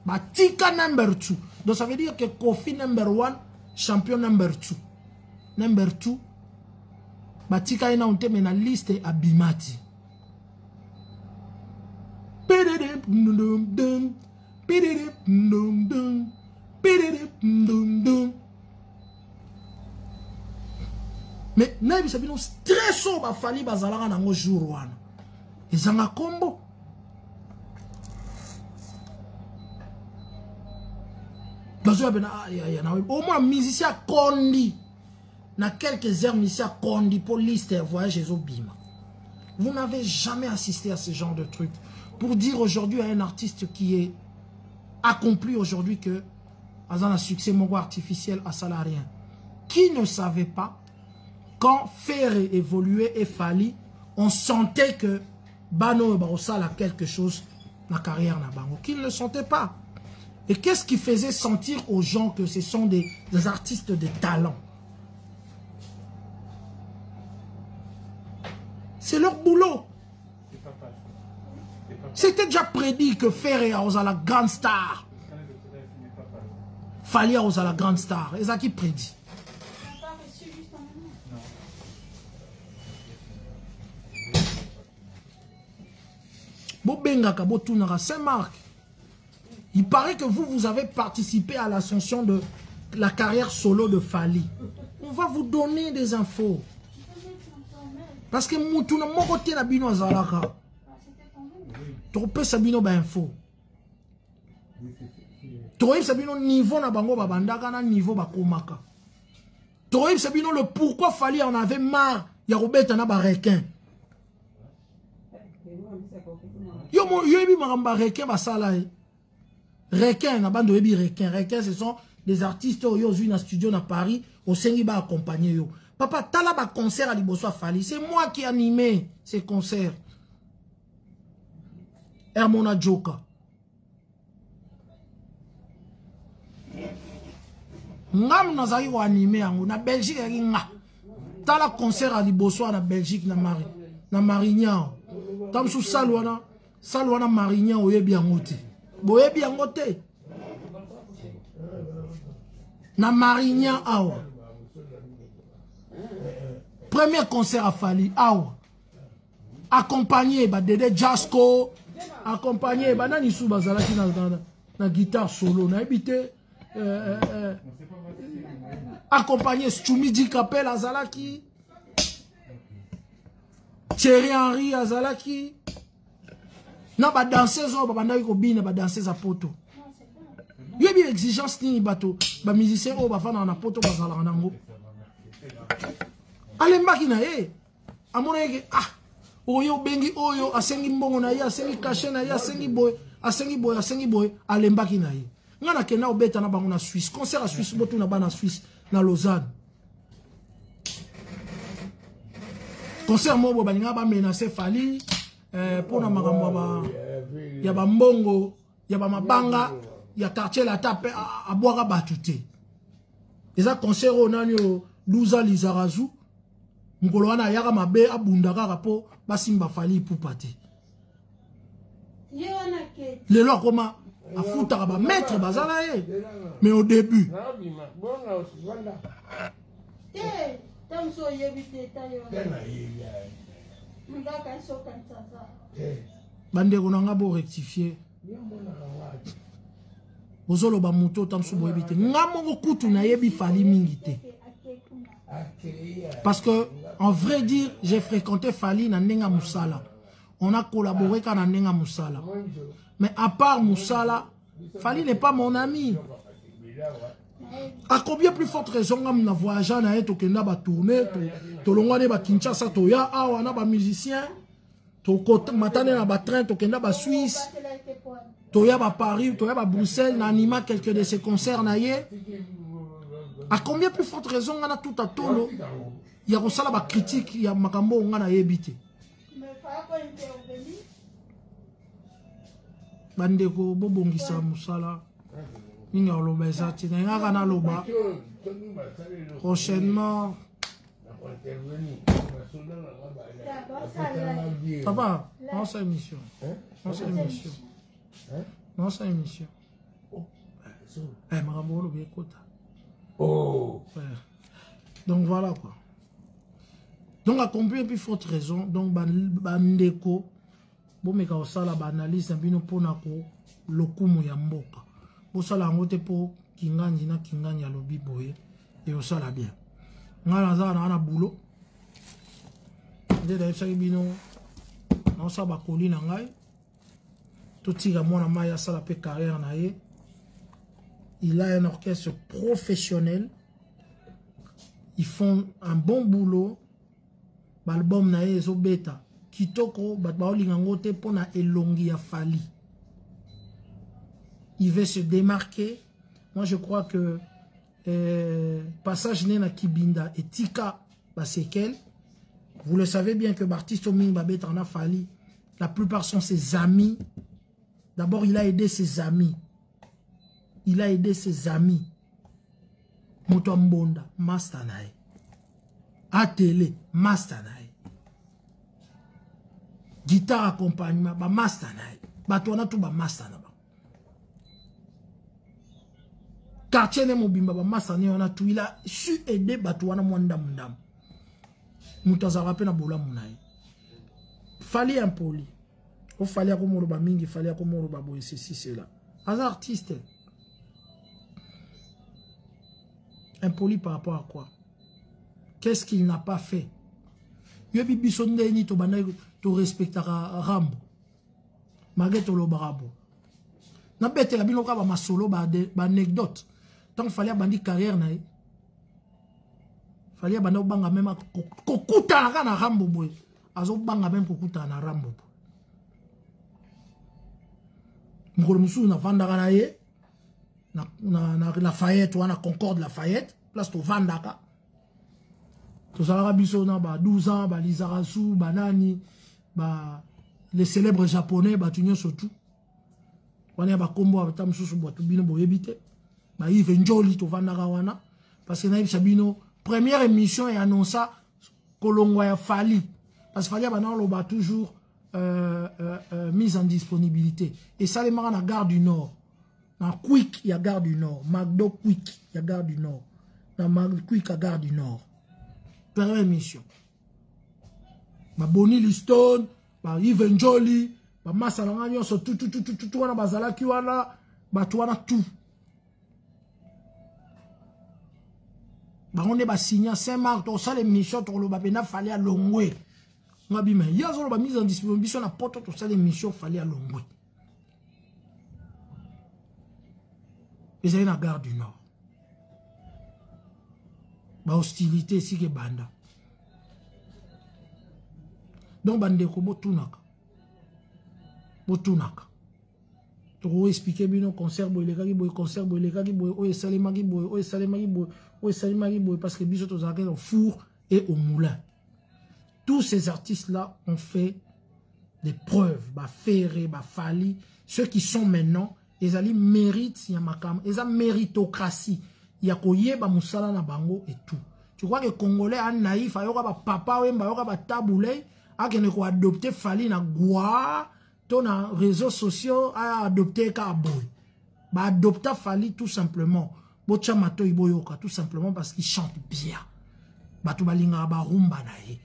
Batika number 2. Donc ça veut dire que Kofi number 1, champion number 2. Number 2, batika ina unteme na liste abimati. Mais nabi sabino stresso ba Fali bazalaka nango jour wana. Ezanga kombo. Bazo bena au moins musicien kondi. Na quelques heures, monsieur Kondi pour liste voyage et Obima. Vous n'avez jamais assisté à ce genre de truc. Pour dire aujourd'hui à un artiste qui est accompli aujourd'hui que dans un succès mongo artificiel à salarien. Qui ne savait pas quand Ferré évoluait et Fali, on sentait que Bano et Barosal a quelque chose dans la carrière na bango. Qui ne le sentait pas. Et qu'est-ce qui faisait sentir aux gens que ce sont des artistes de talent? C'est leur boulot. C'était déjà prédit que Ferré a la grande star. Fali a la grande star. Et ça qui prédit. Bobenga Kabo Tunara Saint-Marc. Il paraît que vous avez participé à l'ascension de la carrière solo de Fally. On va vous donner des infos. Parce que Moutouna Mokote na bino azalaka. Trope sabino ba info. Trope sabino niveau na bango babandaka na niveau bakomaka. Trope sabino le pourquoi Fally en avait marre ya robeta na ba requin. Yo yebi maramba requin basala. Requin na bando yebi requin. Requin ce sont des artistes yo zu na studio na Paris au sengi ba accompagner yo. Papa, t'as là un concert à Liboso Fally. C'est moi qui ai animé ces concerts. Hermona Joka. Ngam nazari wa animé yango na Belgique yaki nga. T'as là concert à Liboso na Belgique na Marignan. Tam sou salwana Marignan oyebi yango te. Boyebi yango te. Na Marignan awa. Premier concert à Fally, accompagné par Dede Jasco, accompagné par Nani Sou Bazalaki na guitare solo, na habité, accompagné Stchoumidi Kapel Azalaki, Thierry Henry Azalaki, na ba danseuse ba banda ko bina ba danseuse a poto. Yebi exigence ni bato, ba musicien o ba fana na poto bazala nango. Alembaki na ye amona yeke oyo bengi oyo asengi mbongo na ye asengi cachet na ye asengi boy alembaki na ye ngana kena obeta na bango na Suisse concert à Suisse botu na ba na Suisse na Lausanne concert mo balinga ba menacer Fally pona makambo ba ya ba mbongo ya ba mabanga ya quartier la tape a boire batute eza concert onani o Luza Lizarazu Ngolo wana yaka mabe abundaka rapo basimba Fally poupate. Le loi comment a foutaka ba maître bazala ye. Mais au début. Bande konanga bo rectifier. Bozolo ba muto tamsu bo ebite. Ngamo kutu na yebi Fally mingi te. Parce que, en vrai dire, j'ai fréquenté Fally na Nenga Moussala. On a collaboré quand na Nenga Moussala. Mais à part Moussala, Fally n'est pas mon ami. À combien plus forte raison, on a voyagé, on a été tourné, on a été Kinshasa, on a été musicien, on a été train, on a été Suisse, on a été Paris, on a été Bruxelles, on a animé quelques de ces concerts. À combien plus forte raison on a tout à tolo? Il y a ça la critique, il y a makambo on a yebité. Bandeko bobongisa musala. Ninga lobeza tina nga na loba. Prochainement. Papa, non c'est émission. Non c'est émission. Non c'est émission. Makambo lobe ekota. Oh. Ouais. Donc voilà quoi. Donc à combien plus forte raison, donc bandeko, bon mais quand ça la analyse un bino ponako lokumu ya mboka. Bon ça la ngote po kinganji na kinganji ya lobi boye et ça la bien. Ngana za na boulot. Ndé ça bino na ça ba kolina ngai. Tout tira mona maya ça la pe carrière na ye. Il a un orchestre professionnel. Ils font un bon boulot. L'album na ezo beta. Kitoko batbaolingangote pona elongi ya Fally. Il veut se démarquer. Moi je crois que passage na Kibinda et Tika Basekel. Vous le savez bien que l'artiste Oming Babet en a Fally. La plupart sont ses amis. D'abord il a aidé ses amis. Il a aidé ses amis. Moto Mbonda, Mastanae. Atele, Mastanae. Guitare accompagnement, ba Mastanae. Batouana tout ba Mastanae. Quartier ne mobimba ba Mastanae, on a tout. Il a su aider Batouana Mwanda Mundam. Moutazarape na bola Mounae. Fallait impoli. Il fallait qu'on me mingi, fallait qu'on me boye ceci, cela. Un artiste. Impoli par rapport à quoi? Qu'est-ce qu'il n'a pas fait? Yobi bisonde ni to bana to respectera Rambo. Mageto lo barabo. Na bete la bino ka ba masolo ba anecdote. Tant fallait bandi carrière na. Fallait banda banga même kokuta na Rambo boy. Azo banga même kokuta na Rambo. Ngolo musu na vanda kana ye. Na Lafayette wana Concorde Lafayette, place to vandaka. To sala biso na ba 12 ans ba Lizarazu banani ba les célèbres japonais ba tunyo surtout. Wana ba kombo ba mususu bo to bino bo yebite. Ba Yves Njoli to vandaka wana parce que na yebisa bino première émission et annonça Kolongwa ya Fali parce que Fali ba na lo ba toujours mise en disponibilité et ça les marra na gare du Nord. Dans Quick, il y a Gare du Nord. McDo Quick, il y a Gare du Nord. Dans Quick, il y a Gare du Nord. Première émission. Bonnie Liston, Yves Njoli, Massalanga Nyonso, tout, wana bazalaki wana, tout wana tout. On est signé Saint-Marc, on sait l'émission, on a fallu à Longwe. On a dit, mais il y a une mise en disponition, on a porté tout ça l'émission, il fallait à Longwe. Ils ont la gare du Nord. La hostilité ici que banda. Donc bande ko botunaka. Botunaka. To expliquer bien concert boy les gars boy concert boy les gars boy o salemaki boy o salemaki boy o salemaki boy parce que biso to zaka au four et au moulin. Tous ces artistes là ont fait des preuves, ba Ferré, ba Fali, ceux qui sont maintenant ils ont mérite, ils ont méritocratie. Il y a koyeba musala na bango et tout. Tu crois que les Congolais sont naïfs, ils ont papa ou ils taboulé, ils ont adopté Fali na Goua, ton réseaux sociaux a adopté Kaboy. Ba adopté Fali tout simplement. Bocha mato iboyoka tout simplement parce qu'il chante bien. Ba tu balinga ba rumba nae.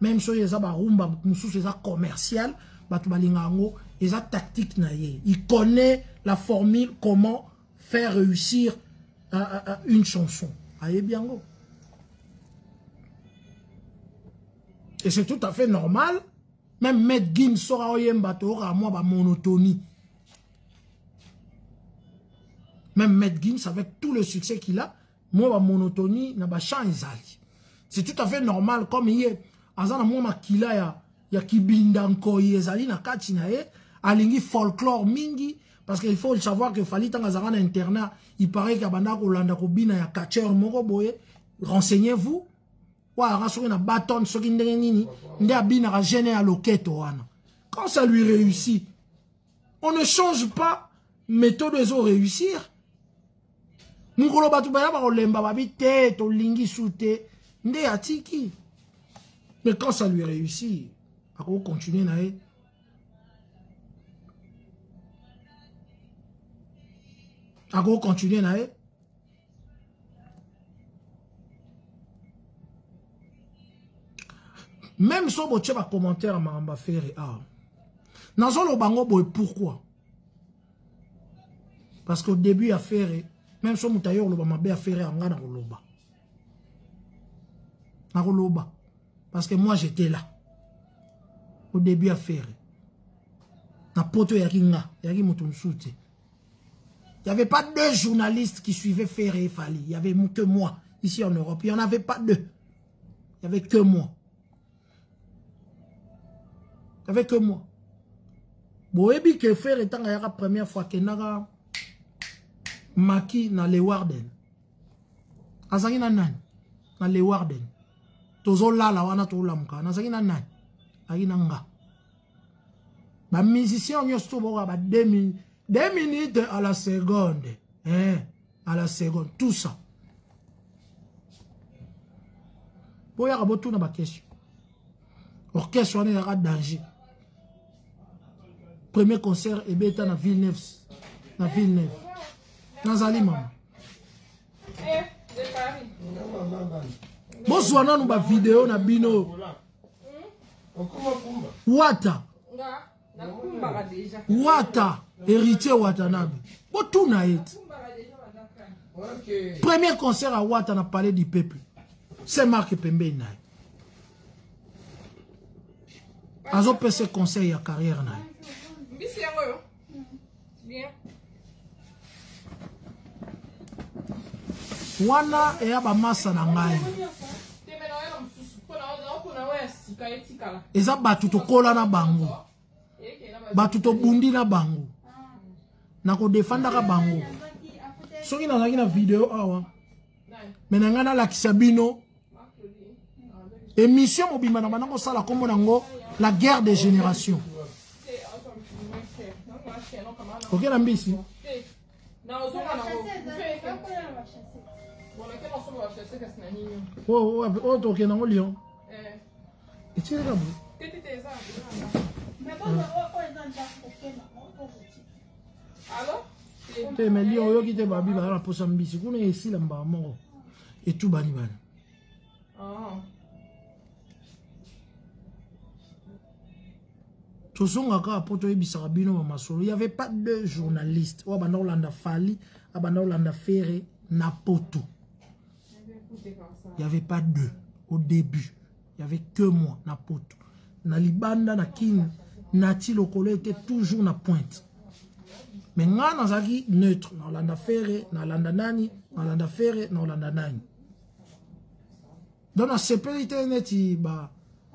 Même si ils ont ba rumba, mususu c'est commercial, ba tu balinga ngo, ils ont tactique nae. Il connaît la formule comment faire réussir une chanson. Aïe bien go. Et c'est tout à fait normal. Même Maître Gin sera oyembato à moi ba monotonie. Même Maître Gin avec tout le succès qu'il a, moi ba monotonie na ba chant ezali. C'est tout à fait normal comme hier azana moi makila ya kibinda nkoyi ezali na kati na ye alingi folklore mingi. Parce qu'il faut savoir que Fali Tangazara na internat, il paraît qu'il y a banda kolanda kobina ya catcheur moko boye. Renseignez-vous. Wa rasuri na bâton soki ndenge nini, nde abina ka gêner à loketo wana. Quand ça lui réussit, on ne change pas méthode de réussir. Mukolo batu baya ba kolemba babi te to lingi soute nde atiki. Mais quand ça lui réussit, ako continuer na e. Ako continuer na e. Même si on a un commentaire à Maramba Ferré, dans le bango boy pourquoi? Parce qu'au début à Ferré, même si on a eu le bamabé à Ferré, on a Naroloba. Parce que moi j'étais là. Au début à Ferré. Na poto yakinga, yaki mutunsuti. Il n'y avait pas deux journalistes qui suivaient Ferré et Fali. Il n'y avait que moi, ici en Europe. Il n'y en avait pas deux. Il n'y avait que moi. Il n'y avait que moi. Boebi que Ferré étant la première fois que naga maki na le Warden. Azangi na nan na le Warden. Tozo la wana to lamka. Azangi na nan. Agi na nga. Ba musicien on yosto boga ba 2 minutes à la seconde. Hein? À la seconde. Tout ça. Boya rabotou na ba question. Orchestre on est à danger. Premier concert et bêta na Villeneuve. Na Villeneuve. Dans Alimam. Bonsoir nous ba vidéo na bino. Wata. Wata. Héritier Watanabe. Tout n'a été. Premier concert à Ouatt, on a parlé du peuple. C'est Marc Pembe Naï. Azo PC conseil à carrière Naï. Wana et Abamasa Nangaï. Eza batuto kola na bango. Batuto bundi na bango. Nako defanda ka bango. Soki na zaki na vidéo awa. Menangana la kisabino. Émission mobima na banako sala kombo nango la guerre des générations. Ok na mbisi. Oh, ok na ngo Lyon. Et tu es là. Mais Lyon yo qui te babi ba la posa mbisi kuna ici la mba moko. Et tout bani bani. Il n'y avait pas de journalistes. Il n'y avait pas deux au début. Il n'y avait que moi, na poto. Na libanda, na kin, nati lokolo était toujours na pointe. Mais nga nazaki neutre. Na Olanda Ferre, na Olanda Nani, na Olanda Ferre, na Olanda Nani. Donc na sécurité neti ba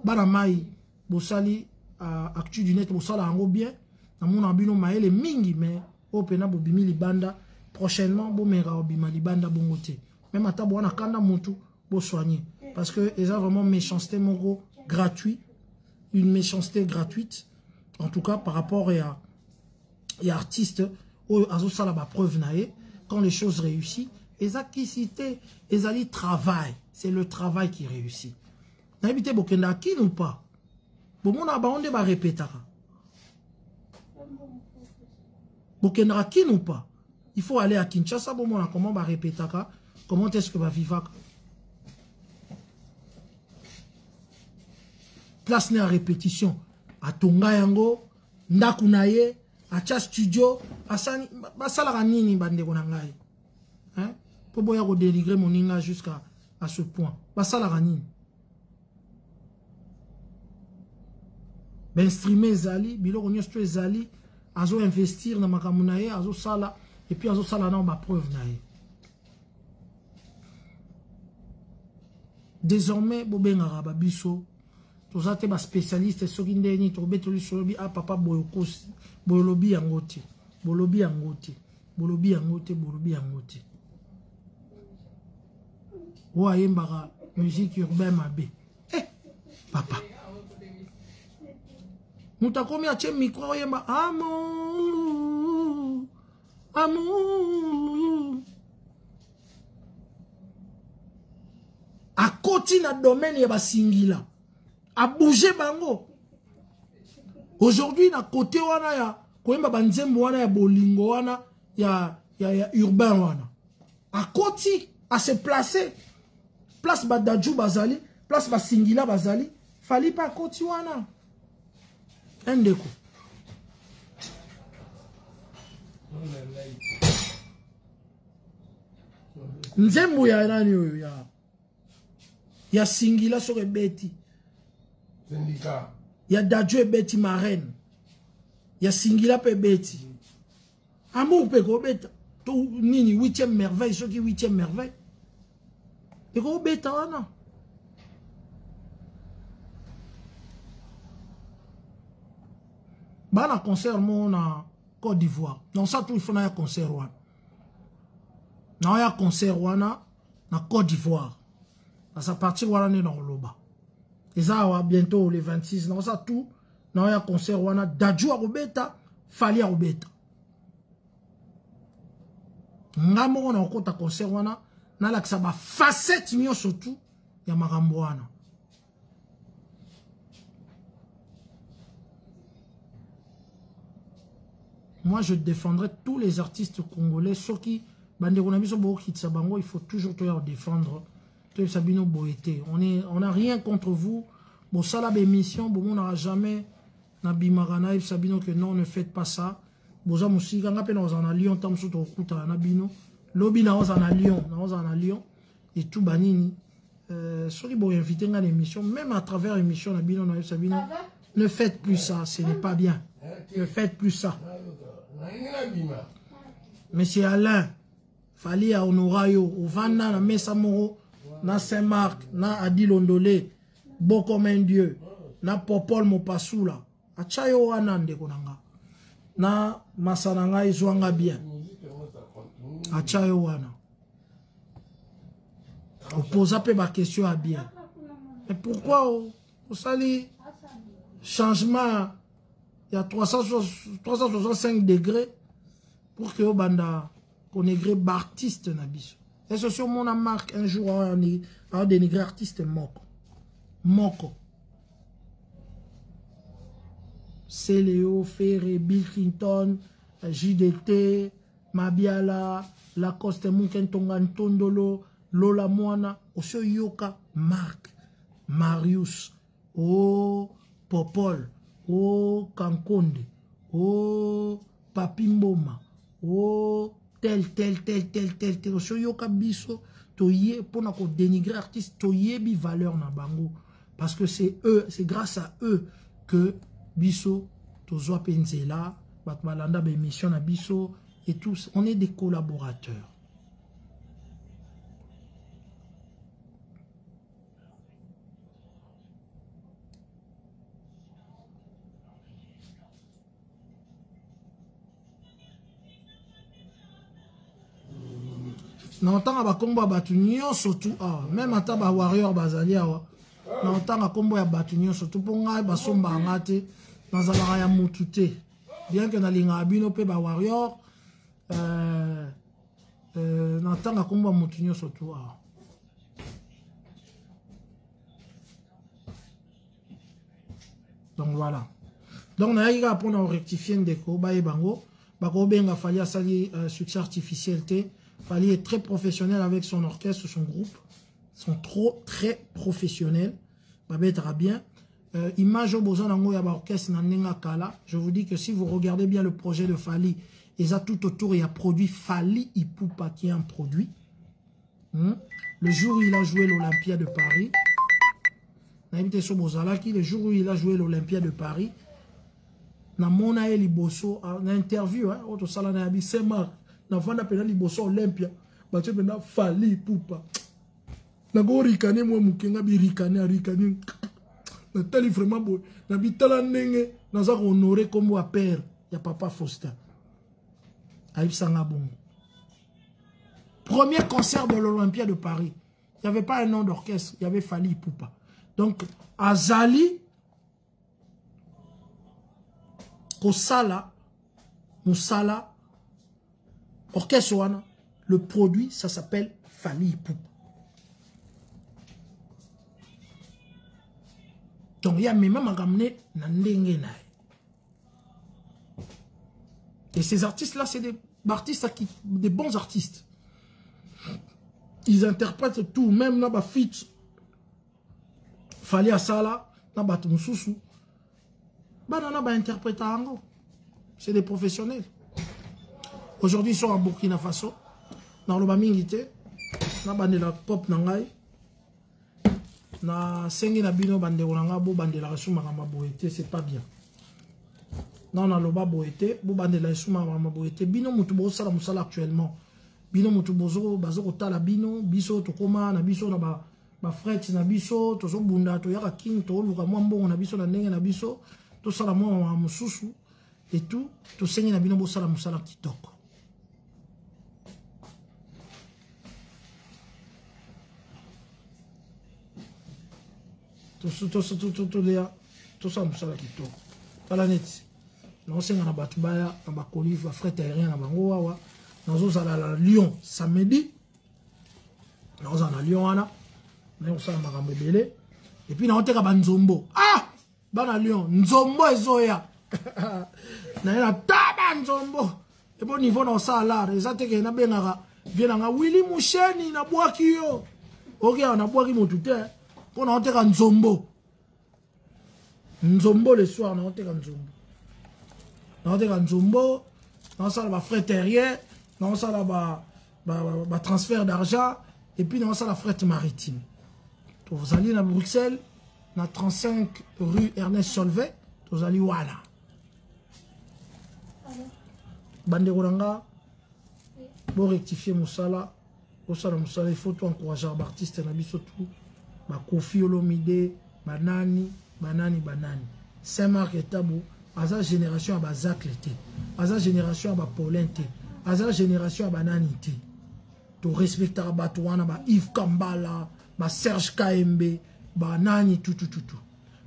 na mai bosali actu du net bosala ango bien. Na mona bino maele mingi mais opena bobimi libanda prochainement bo mera obima libanda bongote. Même ata bo na kanda mutu bo soigner parce que ils ont vraiment méchanceté moko gratuit, une méchanceté gratuite en tout cas par rapport à artistes ou azosala ba preuve nae quand les choses réussissent et ça qui cité et ali travail, c'est le travail qui réussit. N'habité bokenda qui ou pas. Bon mon aba onde ba répétera. Bokenda qui ou pas. Il faut aller à Kinshasa bon mon comment ba répétera, comment est-ce que va vivre. Place à répétition à Tonga yango ndakunaye acha studio asani basala nini bande ko nangai hein pour boya ko dénigrer mon inga jusqu'à ce point basala nini ben streamer zali biloko nyosto zali azo investir na makamunaye azo sala et puis azo sala na ba preuve naye désormais bobenga ba biso tous ate ba spécialiste soki ndeni to betoli solobi a papa boyokosi bolobi yangote bolobi yangote bolobi yangote bolobi yangote wa yembaka musique urbaine mabe papa mutakomi ache micro yemba amour amour a koti na domaine ya basingila a bouger bango. Aujourd'hui, na côté wana ya koyemba banzembo wana ya bolingo wana ya urbain wana. A koti à se placer. Place Badadjou Bazali, place Basingila Bazali, fali pa koti wana. Ndeko. Nzembo ya nani oyo ya Singila sore beti. Ya Dadjou beti marraine. Ya Singila pe beti. Amour pe ko beta. To nini 8e merveille, ceux qui 8e merveille. Et ko beta wana. Bana concert mon na Côte d'Ivoire. Non ça tout il faut na concert wana. Na ya concert wana na Côte d'Ivoire. À sa partie wana ne na loba. Et ça, bientôt les 26, non, ça tout, non, il y a concert, on a Dadjou à Robeta, Fali à Robeta. Ngamo, on a encore un concert, on a, là, que ça va facette, mieux surtout, il y a Maramboana. Moi, je défendrai tous les artistes congolais, ceux qui, il faut toujours défendre. Sabino Boété. On n'a rien contre vous. Bon, ça, la émission, bon, on n'aura jamais Nabi Maranaïf Sabino que non, ne faites pas ça. boza musika nga pe na ozana Lyon tam so to kuta na bino lobi na ozana Lyon et tout banini soki bo inviter nga l'émission même à travers l'émission na bino na Sabino ne faites plus ça, ce n'est pas bien. Ne faites plus ça. Monsieur Alain Fali à Honorayo au Vanda na Mesa Moro na Saint-Marc na Adilondolé Boko Dieu na Popol Mopasula achayo wana ndeko nanga na masananga izwanga bien achayo wana opposa pe ba question à bien. Mais pourquoi au sali changement il y a 365 degrés pour que banda qu'on dénigre artiste nabiso. Et ce sur mon marque un jour à dénigrer artiste moko. Céléo, Ferré, Bill Clinton, JDT, Mabiala, Lacoste Munkentongan Tondolo, Lola Moana, Osio Yoka, Marc, Marius, Popol, Kankonde, Papimboma, tel, Osio Yoka Biso, Toye, pour nous dénigrer artiste, Toye bi valeur na bango. Parce que c'est eux, c'est grâce à eux que Biso, Tozoa Penzela, Batmalanda, Bémission na Biso, et tous, on est des collaborateurs. Na otanga ba kombo batu nyonso tu même ata ba warrior bazali awa na otanga kombo ya batu nyonso tu po ngai basomba ngate nazala ya mutu te bien que na linga bino pe ba warrior na otanga kombo mutu nyonso tu donc voilà donc na yiga pour na rectifier ndeko ba ebango ba ko benga fali asali succès artificiel te. Fali est très professionnel avec son orchestre, son groupe. Ils sont très professionnels. Babetera bien. Image au besoin d'un orchestre na kala. Je vous dis que si vous regardez bien le projet de Fali, et ça tout autour, il y a produit Fali Ipupa qui est un produit. Le jour où il a joué l'Olympia de Paris, le jour où il a joué l'Olympia de Paris, na mona eli bosso na interview auto sala na abi Saint-Marc na vanda pena liboso Olympia bache pena Fali Ipupa na go rikane mo mukenga bi rikane na tali vraiment bo na bitala ndenge na za honorer comme wa père ya papa Faustin Aïb Sanga Bongo. Premier concert de l'Olympia de Paris, il n'y avait pas un nom d'orchestre, il y avait Fali Ipupa. Donc Azali Kosala Moussala orchestre wana, le produit ça s'appelle Fali Ipupa. Donc il y a même ramené Nandenge Nae. Et ces artistes là c'est des artistes qui des bons artistes. Ils interprètent tout, même na ba fit Fali Asala na ba Mususu. Banana ba interpréter ango. C'est des professionnels. Aujourd'hui ils sont à Burkina Faso. Dans le Bamingité, na bandela pop nangai. Na sengi na bino bande onanga bo bandela suma kama boete, c'est pas bien. Non na loba boete, bo bandela suma kama boete. Bino mutu bo sala musala actuellement. Bino mutu bozo bazoko tala bino, biso to koma na biso na ba frette na biso, to so bunda to yaka king to luka mwambo na biso na ndenge na biso. Tout ça, moi, Moussoussou et tout, tout ça, il y a bien musala kitoko. Tout ça, musala kitoko. Tala net. Non, c'est un batubaya, un bacolif, un fret aérien, un bangoa. Nous allons à Lyon samedi. Nous allons à Lyon, nous allons à Mbébélé. Et puis, nous allons à Banzombo. Ah! Bana Lyon, Nzombo ezoya. Na yana taba Nzombo. Et bon niveau dans ça là, les attaques na benara, viennanga Willy Moucheni na boaki yo. OK, on a boaki motute. Pour na oteka Nzombo. Nzombo le soir na oteka Nzombo. Na oteka Nzombo, dans ça la fret terrien, dans ça la transfert d'argent et puis dans ça la fret maritime. Vous allez à Bruxelles, dans 35 rue Ernest Solvay, vous allez voilà. Banderolanga, pour rectifier Moussala, il faut tout encourager l'artiste Nabisotou, Kofi Olomide, Banani. Saint-Marc et Tabou, à sa génération à Bazak l'été, à sa génération à Paulente, à sa génération à Bananité. Tu respectes Batouana, Yves Kambala, Serge KMB, Banani, tout.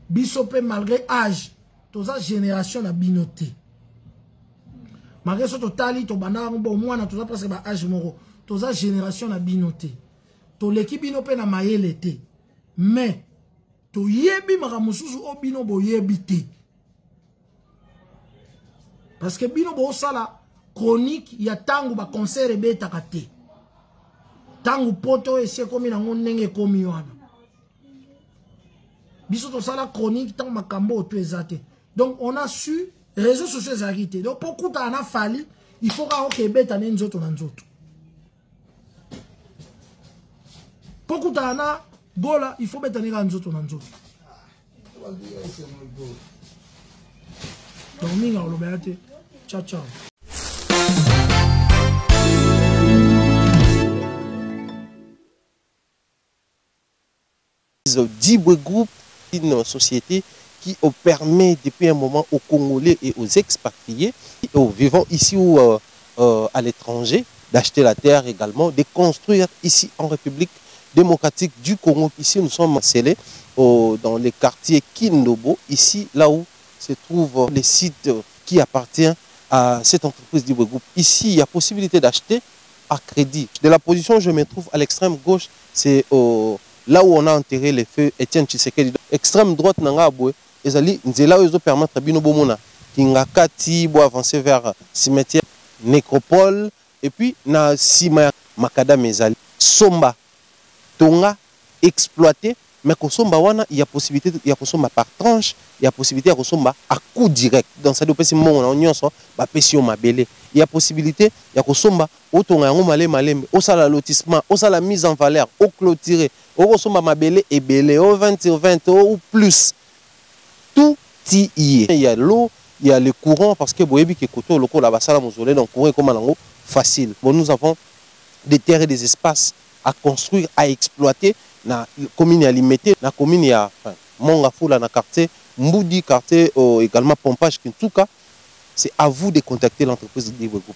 Bisopé malgré âge, toute sa génération a binoté. Malgré ce total, tu as au moins tout ça presque âge moro. Toute sa génération a binoté. Tu l'équipe binopé na maillé l'été. Mais, tu yebi maramususu o bino bo yebi te. Parce que bino bo sala chronique ya tangu ba concert beta kate. Tangu poto ese komi na ngonenge komi wana. Biso to sala chronique tangu makambo oto ezate. Donc on a su réseaux sociaux ezakite. Donc beaucoup ta na fali, il faut ka ok beta na nzoto na nzoto. Beaucoup ta na gola, il faut beta na nzoto na nzoto. Dormir au Lobeate. Ciao, ciao. Dibwe Group, une société qui permet depuis un moment aux Congolais et aux expatriés, aux vivants ici ou à l'étranger, d'acheter la terre également, de construire ici en République démocratique du Congo. Ici, nous sommes scellés dans les quartiers Kindobo, ici, là où se trouve le site qui appartient à cette entreprise Dibwe Group. Ici, il y a possibilité d'acheter à crédit. De la position où je me trouve à l'extrême gauche, c'est là où on a enterré les feux Étienne Tshisekedi. Extrême droite, Nangabwe, ezali nzela ozo permettre bino bomona kingakati bo avancer vers cimetière nécropole et puis na sima makadam ezali somba tonga exploité mais kosomba wana il y a possibilité ya kosomba par tranche, il y a possibilité ya kosomba à coup direct dans ça dopesi mongo na nyonso ba pesi o mabele, il y a possibilité ya kosomba otonga yango malembe osala lotissement osala mise en valeur au clôturer o kosomba mabele ebele au 20/20 ou plus. Tout y est. Il y a l'eau, il y a le courant parce que boyebi ke koto loko la basala mozolé donc courant comme nango facile. Bon, nous avons des terres et des espaces à construire, à exploiter na commune à limiter, na commune ya Mongafula na quartier Mboudi quartier également Pompage Kintuka. C'est à vous de contacter l'entreprise Dibwe Group.